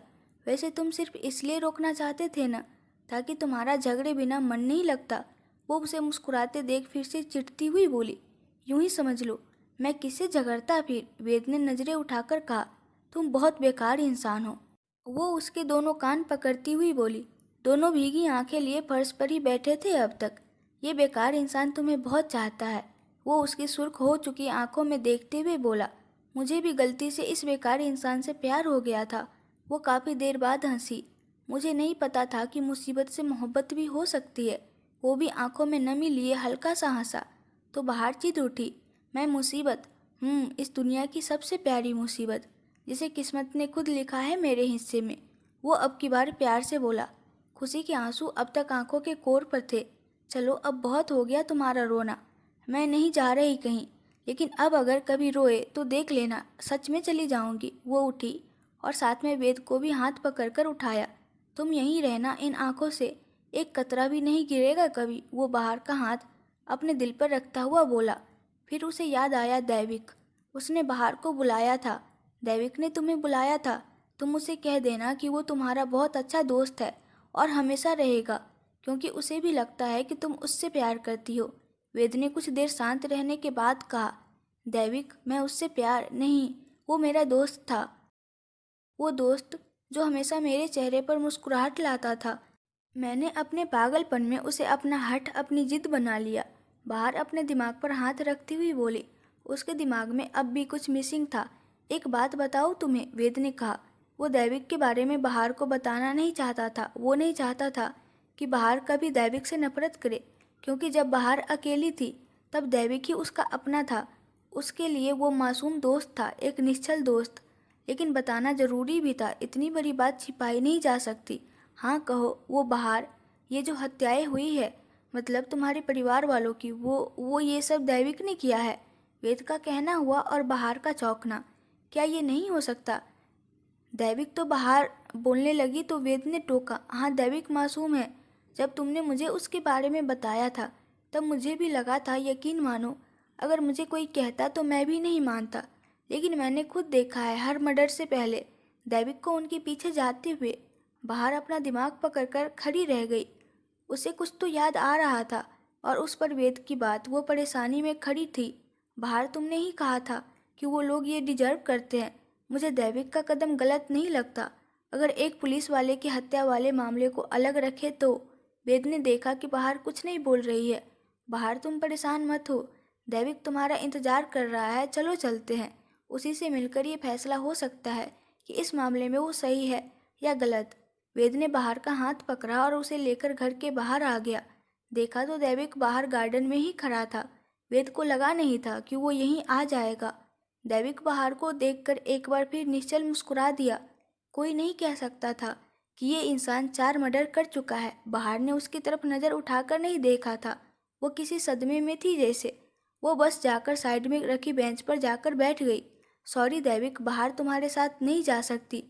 वैसे तुम सिर्फ इसलिए रोकना चाहते थे ना, ताकि तुम्हारा झगड़े बिना मन नहीं लगता? वो उसे मुस्कुराते देख फिर से चिढ़ती हुई बोली। यूं ही समझ लो, मैं किससे झगड़ता फिर? वेद ने नजरें उठाकर कहा। तुम बहुत बेकार इंसान हो। वो उसके दोनों कान पकड़ती हुई बोली। दोनों भीगी आंखें लिए फर्श पर ही बैठे थे अब तक। ये बेकार इंसान तुम्हें बहुत चाहता है। वो उसकी सुर्ख हो चुकी आंखों में देखते हुए बोला। मुझे भी गलती से इस बेकार इंसान से प्यार हो गया था। वो काफ़ी देर बाद हंसी। मुझे नहीं पता था कि मुसीबत से मोहब्बत भी हो सकती है। वो भी आंखों में नमी लिए हल्का सा हंसा। तो बाहर चीख उठी। मैं मुसीबत? इस दुनिया की सबसे प्यारी मुसीबत, जिसे किस्मत ने खुद लिखा है मेरे हिस्से में। वो अब की बार प्यार से बोला। खुशी के आंसू अब तक आंखों के कोर पर थे। चलो अब बहुत हो गया तुम्हारा रोना, मैं नहीं जा रही कहीं, लेकिन अब अगर कभी रोए तो देख लेना सच में चली जाऊंगी। वो उठी और साथ में वेद को भी हाथ पकड़कर उठाया। तुम यहीं रहना, इन आंखों से एक कतरा भी नहीं गिरेगा कभी। वो बाहर का हाथ अपने दिल पर रखता हुआ बोला। फिर उसे याद आया दैविक, उसने बाहर को बुलाया था। दैविक ने तुम्हें बुलाया था, तुम उसे कह देना कि वो तुम्हारा बहुत अच्छा दोस्त है और हमेशा रहेगा, क्योंकि उसे भी लगता है कि तुम उससे प्यार करती हो। वेद ने कुछ देर शांत रहने के बाद कहा, दैविक मैं उससे प्यार नहीं, वो मेरा दोस्त था। वो दोस्त जो हमेशा मेरे चेहरे पर मुस्कुराहट लाता था। मैंने अपने पागलपन में उसे अपना हट, अपनी जिद बना लिया। बाहर अपने दिमाग पर हाथ रखती हुई बोली। उसके दिमाग में अब भी कुछ मिसिंग था। एक बात बताऊँ तुम्हें, वेद ने कहा। वो दैविक के बारे में बाहर को बताना नहीं चाहता था। वो नहीं चाहता था कि बाहर कभी दैविक से नफरत करे, क्योंकि जब बाहर अकेली थी तब दैविक ही उसका अपना था। उसके लिए वो मासूम दोस्त था, एक निश्चल दोस्त। लेकिन बताना जरूरी भी था, इतनी बड़ी बात छिपाई नहीं जा सकती। हाँ कहो, वो बाहर ये जो हत्याएं हुई है, मतलब तुम्हारे परिवार वालों की, वो ये सब दैविक ने किया है। वेद का कहना हुआ और बाहर का चौंकना। क्या ये नहीं हो सकता? दैविक तो बाहर बोलने लगी तो वेद ने टोका। हाँ दैविक मासूम है। जब तुमने मुझे उसके बारे में बताया था तब मुझे भी लगा था, यकीन मानो अगर मुझे कोई कहता तो मैं भी नहीं मानता। लेकिन मैंने खुद देखा है, हर मर्डर से पहले दैविक को उनके पीछे जाते हुए। बाहर अपना दिमाग पकड़कर खड़ी रह गई। उसे कुछ तो याद आ रहा था और उस पर वेद की बात। वो परेशानी में खड़ी थी। बाहर तुमने ही कहा था कि वो लोग ये डिजर्व करते हैं। मुझे दैविक का कदम गलत नहीं लगता। अगर एक पुलिस वाले की हत्या वाले मामले को अलग रखे तो। वेद ने देखा कि बाहर कुछ नहीं बोल रही है। बाहर तुम परेशान मत हो, दैविक तुम्हारा इंतजार कर रहा है, चलो चलते हैं। उसी से मिलकर ये फैसला हो सकता है कि इस मामले में वो सही है या गलत। वेद ने बाहर का हाथ पकड़ा और उसे लेकर घर के बाहर आ गया। देखा तो दैविक बाहर गार्डन में ही खड़ा था। वेद को लगा नहीं था कि वो यहीं आ जाएगा। दैविक बाहर को देखकर एक बार फिर निश्चल मुस्कुरा दिया। कोई नहीं कह सकता था कि ये इंसान 4 मर्डर कर चुका है। बाहर ने उसकी तरफ नज़र उठाकर नहीं देखा था। वो किसी सदमे में थी जैसे। वो बस जाकर साइड में रखी बेंच पर जाकर बैठ गई। सॉरी दैविक, बाहर तुम्हारे साथ नहीं जा सकती।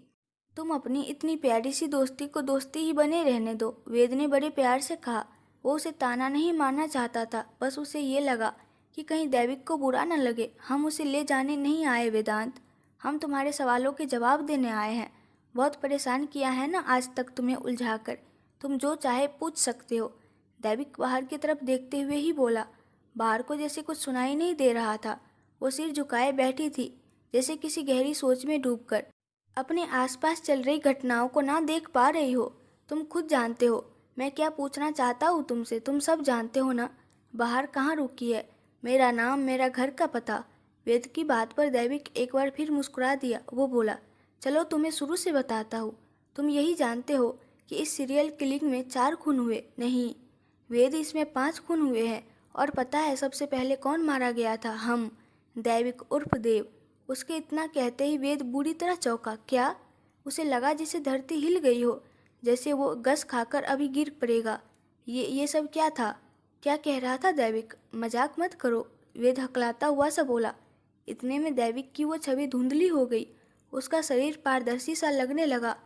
तुम अपनी इतनी प्यारी सी दोस्ती को दोस्ती ही बने रहने दो, वेद ने बड़े प्यार से कहा। वो उसे ताना नहीं मारना चाहता था, बस उसे ये लगा कि कहीं दैविक को बुरा न लगे। हम उसे ले जाने नहीं आए वेदांत, हम तुम्हारे सवालों के जवाब देने आए हैं। बहुत परेशान किया है ना आज तक तुम्हें उलझाकर, तुम जो चाहे पूछ सकते हो। दैविक बाहर की तरफ देखते हुए ही बोला। बाहर को जैसे कुछ सुनाई नहीं दे रहा था। वो सिर झुकाए बैठी थी, जैसे किसी गहरी सोच में डूबकर। अपने आसपास चल रही घटनाओं को ना देख पा रही हो। तुम खुद जानते हो मैं क्या पूछना चाहता हूँ तुमसे, तुम सब जानते हो ना। बाहर कहाँ रुकी है, मेरा नाम, मेरा घर का पता। वेद की बात पर दैविक एक बार फिर मुस्कुरा दिया। वो बोला, चलो तुम्हें शुरू से बताता हूँ। तुम यही जानते हो कि इस सीरियल किलिंग में 4 खून हुए? नहीं वेद, इसमें 5 खून हुए हैं। और पता है सबसे पहले कौन मारा गया था? हम, दैविक उर्फ देव। उसके इतना कहते ही वेद बुरी तरह चौंका। क्या? उसे लगा जैसे धरती हिल गई हो, जैसे वो गस खाकर अभी गिर पड़ेगा। ये सब क्या था? क्या कह रहा था दैविक? मजाक मत करो, वेद हकलाता हुआ सा बोला। इतने में दैविक की वो छवि धुंधली हो गई। उसका शरीर पारदर्शी सा लगने लगा।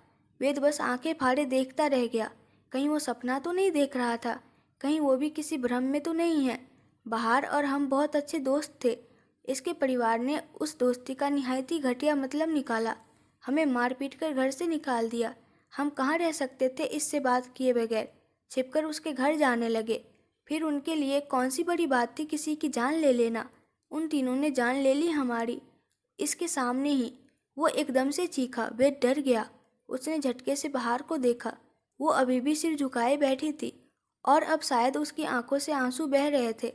वेद बस आंखें फाड़े देखता रह गया। कहीं वो सपना तो नहीं देख रहा था? कहीं वो भी किसी भ्रम में तो नहीं है? बाहर और हम बहुत अच्छे दोस्त थे। इसके परिवार ने उस दोस्ती का निहायती घटिया मतलब निकाला। हमें मार पीट कर घर से निकाल दिया। हम कहाँ रह सकते थे इससे बात किए बगैर? छिपकर उसके घर जाने लगे। फिर उनके लिए कौन सी बड़ी बात थी किसी की जान ले लेना? उन तीनों ने जान ले ली हमारी, इसके सामने ही। वो एकदम से चीखा। वे डर गया। उसने झटके से बाहर को देखा। वो अभी भी सिर झुकाए बैठी थी और अब शायद उसकी आंखों से आंसू बह रहे थे।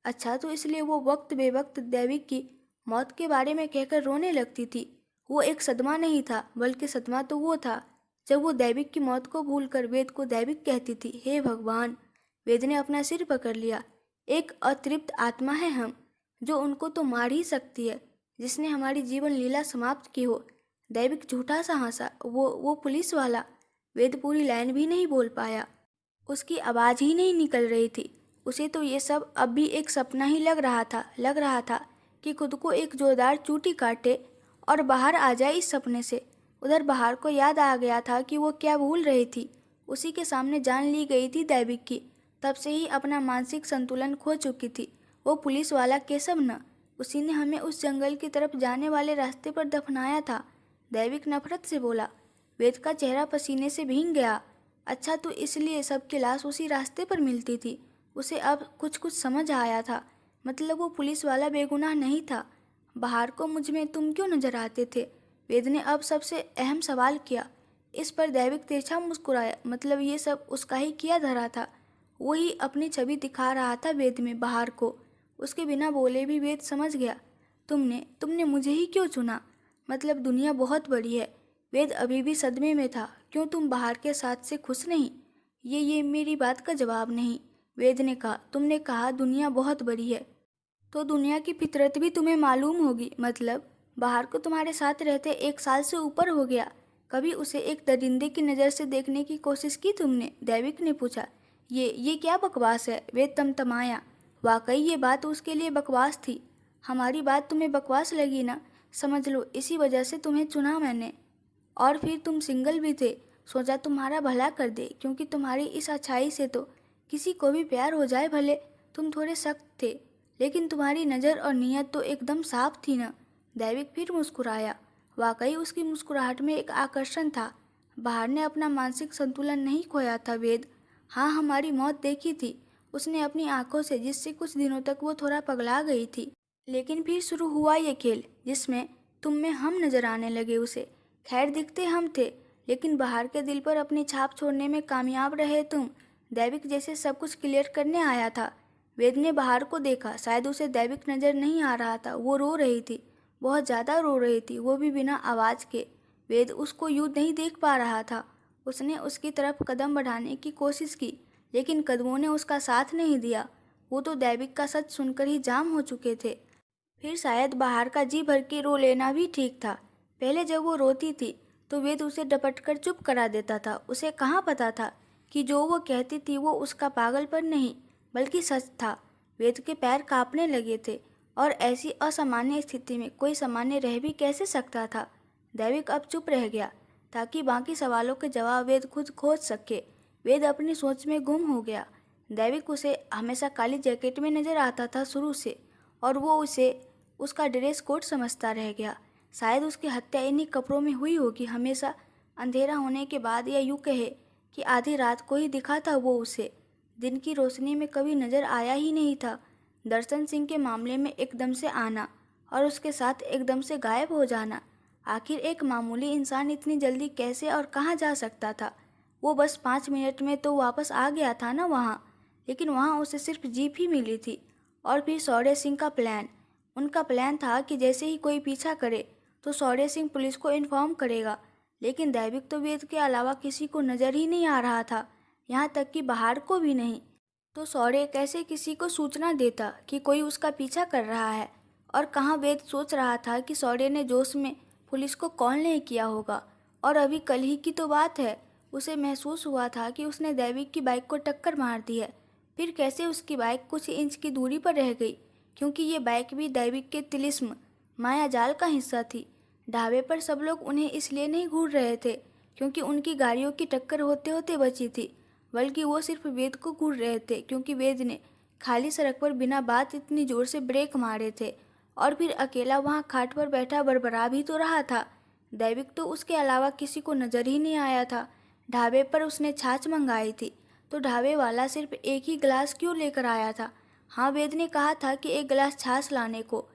अच्छा, तो इसलिए वो वक्त बेवक्त दैविक की मौत के बारे में कहकर रोने लगती थी। वो एक सदमा नहीं था, बल्कि सदमा तो वो था जब वो दैविक की मौत को भूलकर वेद को दैविक कहती थी। हे भगवान! वेद ने अपना सिर पकड़ लिया। एक अतृप्त आत्मा है हम, जो उनको तो मार ही सकती है, जिसने हमारी जीवन लीला समाप्त की हो। दैविक झूठा सा हंसा। वो पुलिस वाला, वेद पूरी लाइन भी नहीं बोल पाया। उसकी आवाज़ ही नहीं निकल रही थी। उसे तो ये सब अब भी एक सपना ही लग रहा था कि खुद को एक जोरदार चोटी काटे और बाहर आ जाए इस सपने से। उधर बाहर को याद आ गया था कि वो क्या भूल रही थी। उसी के सामने जान ली गई थी दैविक की। तब से ही अपना मानसिक संतुलन खो चुकी थी। वो पुलिस वाला केशव न, उसी ने हमें उस जंगल की तरफ जाने वाले रास्ते पर दफनाया था। दैविक नफरत से बोला। वेद का चेहरा पसीने से भीग गया। अच्छा, तो इसलिए सबकी लाश उसी रास्ते पर मिलती थी। उसे अब कुछ कुछ समझ आया था। मतलब वो पुलिस वाला बेगुनाह नहीं था। बाहर को मुझ में तुम क्यों नजर आते थे? वेद ने अब सबसे अहम सवाल किया। इस पर दैविक तिरछा मुस्कुराया। मतलब ये सब उसका ही किया धरा था। वही अपनी छवि दिखा रहा था वेद में बाहर को। उसके बिना बोले भी वेद समझ गया। तुमने तुमने मुझे ही क्यों चुना? मतलब दुनिया बहुत बड़ी है। वेद अभी भी सदमे में था। क्यों तुम बाहर के साथ से खुश नहीं? ये मेरी बात का जवाब नहीं, वेद ने कहा। तुमने कहा दुनिया बहुत बड़ी है, तो दुनिया की फितरत भी तुम्हें मालूम होगी। मतलब बाहर को तुम्हारे साथ रहते 1 साल से ऊपर हो गया। कभी उसे एक दरिंदे की नज़र से देखने की कोशिश की तुमने? दैविक ने पूछा। ये क्या बकवास है? वेद तमतमाया। वाकई ये बात उसके लिए बकवास थी। हमारी बात तुम्हें बकवास लगी ना? समझ लो इसी वजह से तुम्हें चुना मैंने। और फिर तुम सिंगल भी थे। सोचा तुम्हारा भला कर दे, क्योंकि तुम्हारी इस अच्छाई से तो किसी को भी प्यार हो जाए। भले तुम थोड़े सख्त थे, लेकिन तुम्हारी नज़र और नीयत तो एकदम साफ थी ना। दैविक फिर मुस्कुराया। वाकई उसकी मुस्कुराहट में एक आकर्षण था। बाहर ने अपना मानसिक संतुलन नहीं खोया था वेद। हाँ, हमारी मौत देखी थी उसने अपनी आंखों से, जिससे कुछ दिनों तक वो थोड़ा पगला गई थी। लेकिन फिर शुरू हुआ ये खेल जिसमें तुम में हम नजर आने लगे उसे। खैर, दिखते हम थे, लेकिन बाहर के दिल पर अपनी छाप छोड़ने में कामयाब रहे तुम। दैविक जैसे सब कुछ क्लियर करने आया था। वेद ने बाहर को देखा। शायद उसे दैविक नजर नहीं आ रहा था। वो रो रही थी, बहुत ज़्यादा रो रही थी, वो भी बिना आवाज़ के। वेद उसको यूँ नहीं देख पा रहा था। उसने उसकी तरफ कदम बढ़ाने की कोशिश की, लेकिन कदमों ने उसका साथ नहीं दिया। वो तो दैविक का सच सुनकर ही जाम हो चुके थे। फिर शायद बाहर का जी भर के रो लेना भी ठीक था। पहले जब वो रोती थी तो वेद उसे डपट कर चुप करा देता था। उसे कहाँ पता था कि जो वो कहती थी वो उसका पागलपन नहीं बल्कि सच था। वेद के पैर कांपने लगे थे, और ऐसी असामान्य स्थिति में कोई सामान्य रह भी कैसे सकता था? दैविक अब चुप रह गया ताकि बाकी सवालों के जवाब वेद खुद खोज सके। वेद अपनी सोच में गुम हो गया। दैविक उसे हमेशा काली जैकेट में नजर आता था शुरू से, और वो उसे उसका ड्रेस कोड समझता रह गया। शायद उसकी हत्या इन्हीं कपड़ों में हुई होगी। हमेशा अंधेरा होने के बाद, या यूँ कहे कि आधी रात को ही दिखा था वो उसे। दिन की रोशनी में कभी नजर आया ही नहीं था। दर्शन सिंह के मामले में एकदम से आना और उसके साथ एकदम से गायब हो जाना। आखिर एक मामूली इंसान इतनी जल्दी कैसे और कहाँ जा सकता था? वो बस 5 मिनट में तो वापस आ गया था ना वहाँ। लेकिन वहाँ उसे सिर्फ जीप ही मिली थी। और फिर शौर्य सिंह का प्लान। उनका प्लान था कि जैसे ही कोई पीछा करे तो शौर्य सिंह पुलिस को इन्फॉर्म करेगा। लेकिन दैविक तो वेद के अलावा किसी को नज़र ही नहीं आ रहा था, यहाँ तक कि बाहर को भी नहीं। तो शौर्य कैसे किसी को सूचना देता कि कोई उसका पीछा कर रहा है? और कहाँ वेद सोच रहा था कि शौर्य ने जोश में पुलिस को कॉल नहीं किया होगा। और अभी कल ही की तो बात है, उसे महसूस हुआ था कि उसने दैविक की बाइक को टक्कर मार दी है। फिर कैसे उसकी बाइक कुछ इंच की दूरी पर रह गई, क्योंकि ये बाइक भी दैविक के तिलिस्म माया जाल का हिस्सा थी। ढाबे पर सब लोग उन्हें इसलिए नहीं घूर रहे थे क्योंकि उनकी गाड़ियों की टक्कर होते होते बची थी, बल्कि वो सिर्फ वेद को घूर रहे थे क्योंकि वेद ने खाली सड़क पर बिना बात इतनी जोर से ब्रेक मारे थे। और फिर अकेला वहाँ खाट पर बैठा बड़बड़ा भी तो रहा था। दैविक तो उसके अलावा किसी को नज़र ही नहीं आया था। ढाबे पर उसने छाछ मंगाई थी, तो ढाबे वाला सिर्फ एक ही गिलास क्यों लेकर आया था? हाँ, वेद ने कहा था कि एक गिलास छाछ लाने को,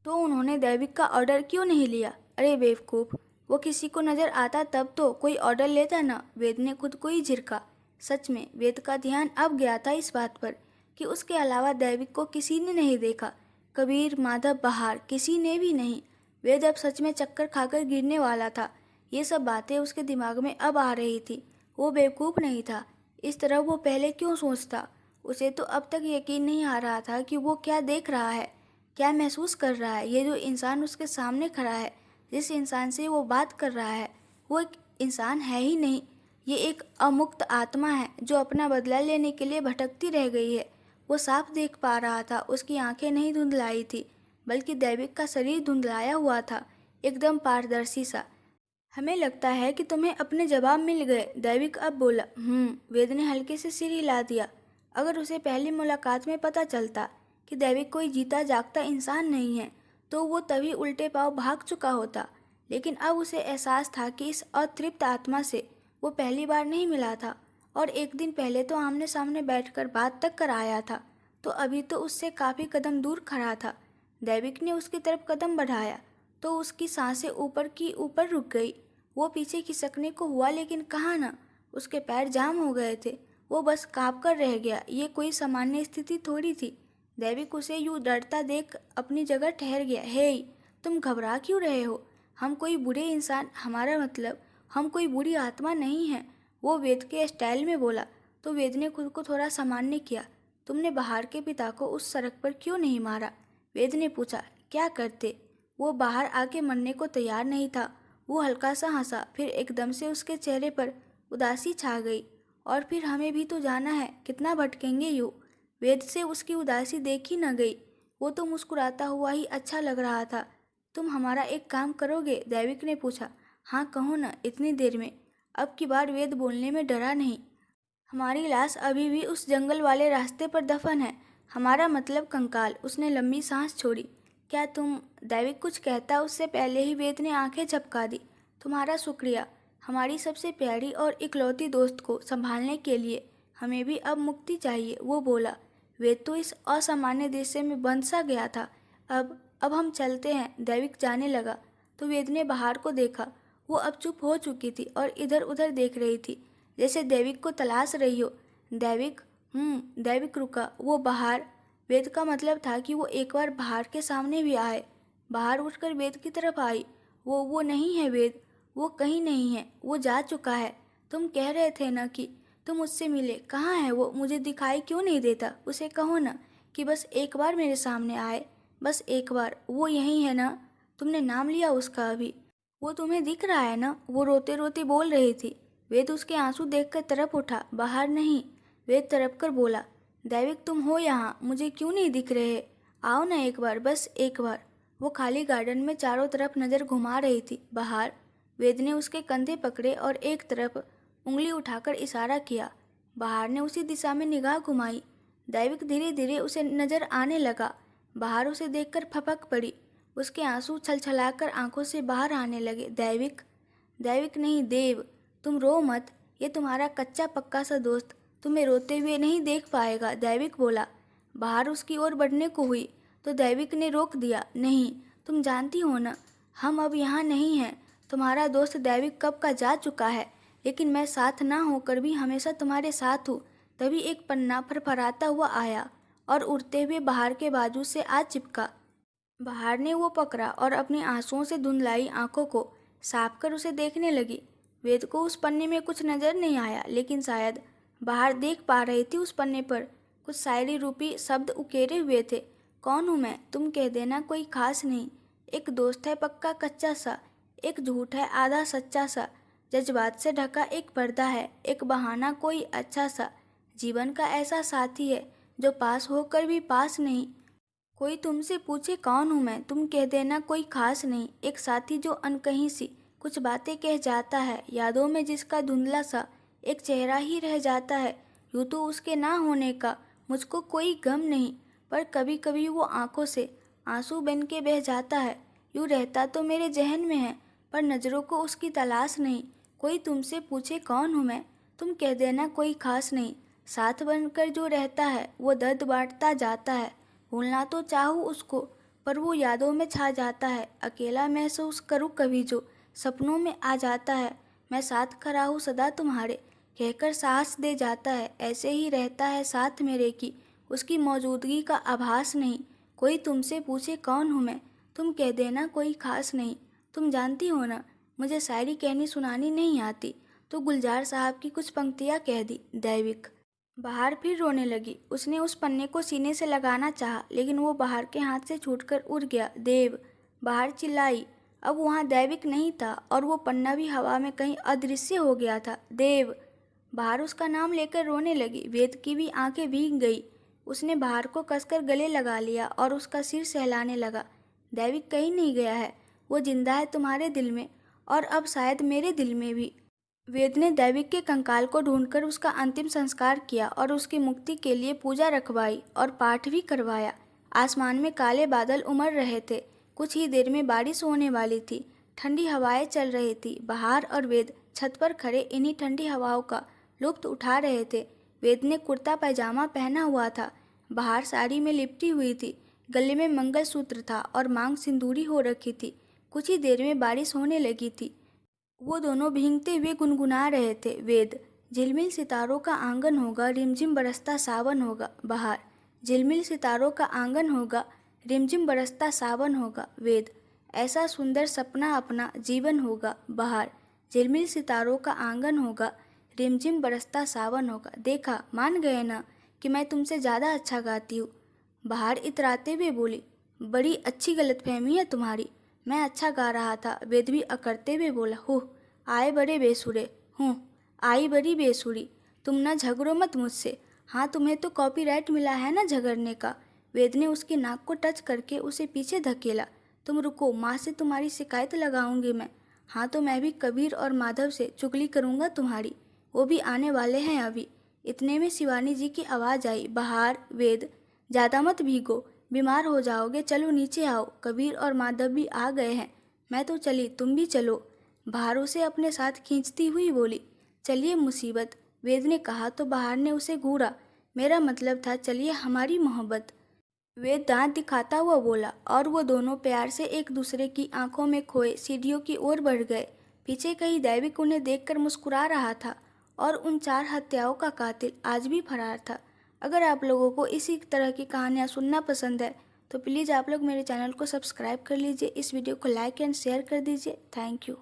तो उन्होंने दैविक का ऑर्डर क्यों नहीं लिया? अरे बेवकूफ़, वो किसी को नज़र आता तब तो कोई ऑर्डर लेता ना। वेद ने खुद को ही झिड़का। सच में वेद का ध्यान अब गया था इस बात पर कि उसके अलावा दैविक को किसी ने नहीं देखा। कबीर, माधव, बहार, किसी ने भी नहीं। वेद अब सच में चक्कर खाकर गिरने वाला था। ये सब बातें उसके दिमाग में अब आ रही थी। वो बेवकूफ़ नहीं था। इस तरह वो पहले क्यों सोचता? उसे तो अब तक यकीन नहीं आ रहा था कि वो क्या देख रहा है, क्या महसूस कर रहा है। ये जो इंसान उसके सामने खड़ा है, जिस इंसान से वो बात कर रहा है, वो एक इंसान है ही नहीं। ये एक अमुक्त आत्मा है जो अपना बदला लेने के लिए भटकती रह गई है। वो साफ देख पा रहा था, उसकी आंखें नहीं धुंधलाई थी, बल्कि दैविक का शरीर धुंधलाया हुआ था, एकदम पारदर्शी सा। हमें लगता है कि तुम्हें अपने जवाब मिल गए, दैविक अब बोला। वेद ने हल्के से सिर हिला दिया। अगर उसे पहली मुलाकात में पता चलता कि दैविक कोई जीता जागता इंसान नहीं है, तो वो तभी उल्टे पांव भाग चुका होता। लेकिन अब उसे एहसास था कि इस अतृप्त आत्मा से वो पहली बार नहीं मिला था, और एक दिन पहले तो आमने सामने बैठकर बात तक कर आया था, तो अभी तो उससे काफ़ी कदम दूर खड़ा था। दैविक ने उसकी तरफ कदम बढ़ाया तो उसकी सांसें ऊपर की ऊपर रुक गई। वो पीछे खिसकने को हुआ, लेकिन कहाँ ना, उसके पैर जाम हो गए थे। वो बस काँप कर रह गया। ये कोई सामान्य स्थिति थोड़ी थी। दैविक उसे यूँ डरता देख अपनी जगह ठहर गया। हे, तुम घबरा क्यों रहे हो? हम कोई बुरे इंसान, हमारा मतलब हम कोई बुरी आत्मा नहीं है, वो वेद के स्टाइल में बोला। तो वेद ने खुद को थोड़ा सामान्य किया। तुमने बाहर के पिता को उस सड़क पर क्यों नहीं मारा? वेद ने पूछा। क्या करते? वो बाहर आके मरने को तैयार नहीं था। वो हल्का सा हंसा, फिर एकदम से उसके चेहरे पर उदासी छा गई। और फिर हमें भी तो जाना है, कितना भटकेंगे यूँ? वेद से उसकी उदासी देखी न गई। वो तो मुस्कुराता हुआ ही अच्छा लग रहा था। तुम हमारा एक काम करोगे? दैविक ने पूछा। हाँ कहो ना, इतनी देर में। अब की बार वेद बोलने में डरा नहीं। हमारी लाश अभी भी उस जंगल वाले रास्ते पर दफन है, हमारा मतलब कंकाल। उसने लंबी सांस छोड़ी। क्या तुम? दैविक कुछ कहता उससे पहले ही वेद ने आंखें झपका दी। तुम्हारा शुक्रिया, हमारी सबसे प्यारी और इकलौती दोस्त को संभालने के लिए। हमें भी अब मुक्ति चाहिए, वो बोला। वेद तो इस असामान्य दृश्य में बंद सा गया था। अब हम चलते हैं, दैविक जाने लगा। तो वेद ने बाहर को देखा। वो अब चुप हो चुकी थी और इधर उधर देख रही थी, जैसे दैविक को तलाश रही हो। दैविक? दैविक रुका। वो बाहर। वेद का मतलब था कि वो एक बार बाहर के सामने भी आए। बाहर उठकर वेद की तरफ आई। वो नहीं है वेद, वो कहीं नहीं है, वो जा चुका है। तुम कह रहे थे ना कि तुम उससे मिले, कहाँ है वो? मुझे दिखाई क्यों नहीं देता? उसे कहो ना कि बस एक बार मेरे सामने आए, बस एक बार। वो यहीं है ना? तुमने नाम लिया उसका अभी? वो तुम्हें दिख रहा है ना? वो रोते रोते बोल रही थी। वेद उसके आंसू देखकर तरफ उठा। बाहर नहीं। वेद तरफ कर बोला। दैविक तुम हो यहाँ, मुझे क्यों नहीं दिख रहे? आओ ना एक बार, बस एक बार। वो खाली गार्डन में चारों तरफ नज़र घुमा रही थी। बाहर। वेद ने उसके कंधे पकड़े और एक तरफ उंगली उठाकर इशारा किया। बाहर ने उसी दिशा में निगाह घुमाई। दैविक धीरे धीरे उसे नजर आने लगा। बाहर उसे देखकर फपक पड़ी। उसके आंसू छलछलाकर आंखों से बाहर आने लगे। दैविक? दैविक नहीं, देव। तुम रो मत, ये तुम्हारा कच्चा पक्का सा दोस्त तुम्हें रोते हुए नहीं देख पाएगा, दैविक बोला। बाहर उसकी ओर बढ़ने को हुई तो दैविक ने रोक दिया। नहीं, तुम जानती हो ना, हम अब यहाँ नहीं हैं। तुम्हारा दोस्त दैविक कब का जा चुका है, लेकिन मैं साथ ना होकर भी हमेशा तुम्हारे साथ हूँ। तभी एक पन्ना फरफराता हुआ आया और उड़ते हुए बाहर के बाजू से आ चिपका। बाहर ने वो पकड़ा और अपनी आंसुओं से धुंधलाई आंखों को साफ कर उसे देखने लगी। वेद को उस पन्ने में कुछ नजर नहीं आया, लेकिन शायद बाहर देख पा रही थी उस पन्ने पर कुछ शायरी रूपी शब्द उकेरे हुए थे। कौन हूँ मैं? तुम कह देना, कोई खास नहीं। एक दोस्त है पक्का कच्चा सा, एक झूठ है आधा सच्चा सा, जज्बात से ढका एक पर्दा है, एक बहाना कोई अच्छा सा। जीवन का ऐसा साथी है जो पास होकर भी पास नहीं। कोई तुमसे पूछे कौन हूँ मैं, तुम कह देना कोई खास नहीं। एक साथी जो अनकहीं सी कुछ बातें कह जाता है, यादों में जिसका धुंधला सा एक चेहरा ही रह जाता है। यूँ तो उसके ना होने का मुझको कोई गम नहीं, पर कभी कभी वो आंखों से आंसू बन के बह जाता है। यूँ रहता तो मेरे जहन में है, पर नज़रों को उसकी तलाश नहीं। कोई तुमसे पूछे कौन हूँ मैं, तुम कह देना कोई खास नहीं। साथ बनकर जो रहता है वो दर्द बांटता जाता है। भूलना तो चाहूँ उसको, पर वो यादों में छा जाता है। अकेला महसूस करूँ कभी जो सपनों में आ जाता है। मैं साथ खड़ा हूँ सदा तुम्हारे कहकर साहस दे जाता है। ऐसे ही रहता है साथ मेरे की उसकी मौजूदगी का आभास नहीं। कोई तुमसे पूछे कौन हूँ मैं, तुम कह देना कोई खास नहीं। तुम जानती हो ना, मुझे शायरी कहनी सुनानी नहीं आती, तो गुलजार साहब की कुछ पंक्तियाँ कह दी। दैविक? बाहर फिर रोने लगी। उसने उस पन्ने को सीने से लगाना चाहा, लेकिन वो बाहर के हाथ से छूटकर उड़ गया। देव? बाहर चिल्लाई। अब वहाँ दैविक नहीं था और वो पन्ना भी हवा में कहीं अदृश्य हो गया था। देव! बहार उसका नाम लेकर रोने लगी। वेद की भी आंखें भीग गई। उसने बहार को कसकर गले लगा लिया और उसका सिर सहलाने लगा। दैविक कहीं नहीं गया है, वो जिंदा है तुम्हारे दिल में और अब शायद मेरे दिल में भी। वेद ने दैविक के कंकाल को ढूंढकर उसका अंतिम संस्कार किया और उसकी मुक्ति के लिए पूजा रखवाई और पाठ भी करवाया। आसमान में काले बादल उमड़ रहे थे। कुछ ही देर में बारिश होने वाली थी। ठंडी हवाएं चल रही थी। बहार और वेद छत पर खड़े इन्हीं ठंडी हवाओं का लुत्फ उठा रहे थे। वेद ने कुर्ता पैजामा पहना हुआ था। बहार साड़ी में लिपटी हुई थी। गले में मंगलसूत्र था और मांग सिंदूरी हो रखी थी। कुछ ही देर में बारिश होने लगी थी। वो दोनों भीगते हुए गुनगुना रहे थे। वेद, झिलमिल सितारों का आंगन होगा, रिमझिम बरसता सावन होगा। बहार, झिलमिल सितारों का आंगन होगा, रिमझिम बरसता सावन होगा। वेद, ऐसा सुंदर सपना अपना जीवन होगा। बहार, झिलमिल सितारों का आंगन होगा, रिमझिम बरसता सावन होगा। देखा, मान गए ना कि मैं तुमसे ज़्यादा अच्छा गाती हूँ। बहार इतराते हुए बोली, बड़ी अच्छी गलतफहमी है तुम्हारी। मैं अच्छा गा रहा था। वेद भी अकड़ते हुए बोला, हुँ, आए बड़े बेसुरे, हूँ, आई बड़ी बेसुरी। तुम ना झगड़ो मत मुझसे। हाँ, तुम्हें तो कॉपीराइट मिला है ना झगड़ने का। वेद ने उसकी नाक को टच करके उसे पीछे धकेला। तुम रुको, माँ से तुम्हारी शिकायत लगाऊंगी मैं। हाँ, तो मैं भी कबीर और माधव से चुगली करूँगा तुम्हारी। वो भी आने वाले हैं अभी। इतने में शिवानी जी की आवाज़ आई, बहार, वेद, ज़्यादा मत भीगो, बीमार हो जाओगे। चलो नीचे आओ, कबीर और माधव भी आ गए हैं। मैं तो चली, तुम भी चलो। बहार उसे अपने साथ खींचती हुई बोली, चलिए मुसीबत। वेद ने कहा तो बहार ने उसे घूरा। मेरा मतलब था चलिए हमारी मोहब्बत। वेद दांत दिखाता हुआ बोला और वो दोनों प्यार से एक दूसरे की आंखों में खोए सीढ़ियों की ओर बढ़ गए। पीछे कहीं दैविक उन्हें देखकर मुस्कुरा रहा था और उन 4 हत्याओं का कातिल आज भी फरार था। अगर आप लोगों को इसी तरह की कहानियाँ सुनना पसंद है तो प्लीज़ आप लोग मेरे चैनल को सब्सक्राइब कर लीजिए। इस वीडियो को लाइक एंड शेयर कर दीजिए। Thank you.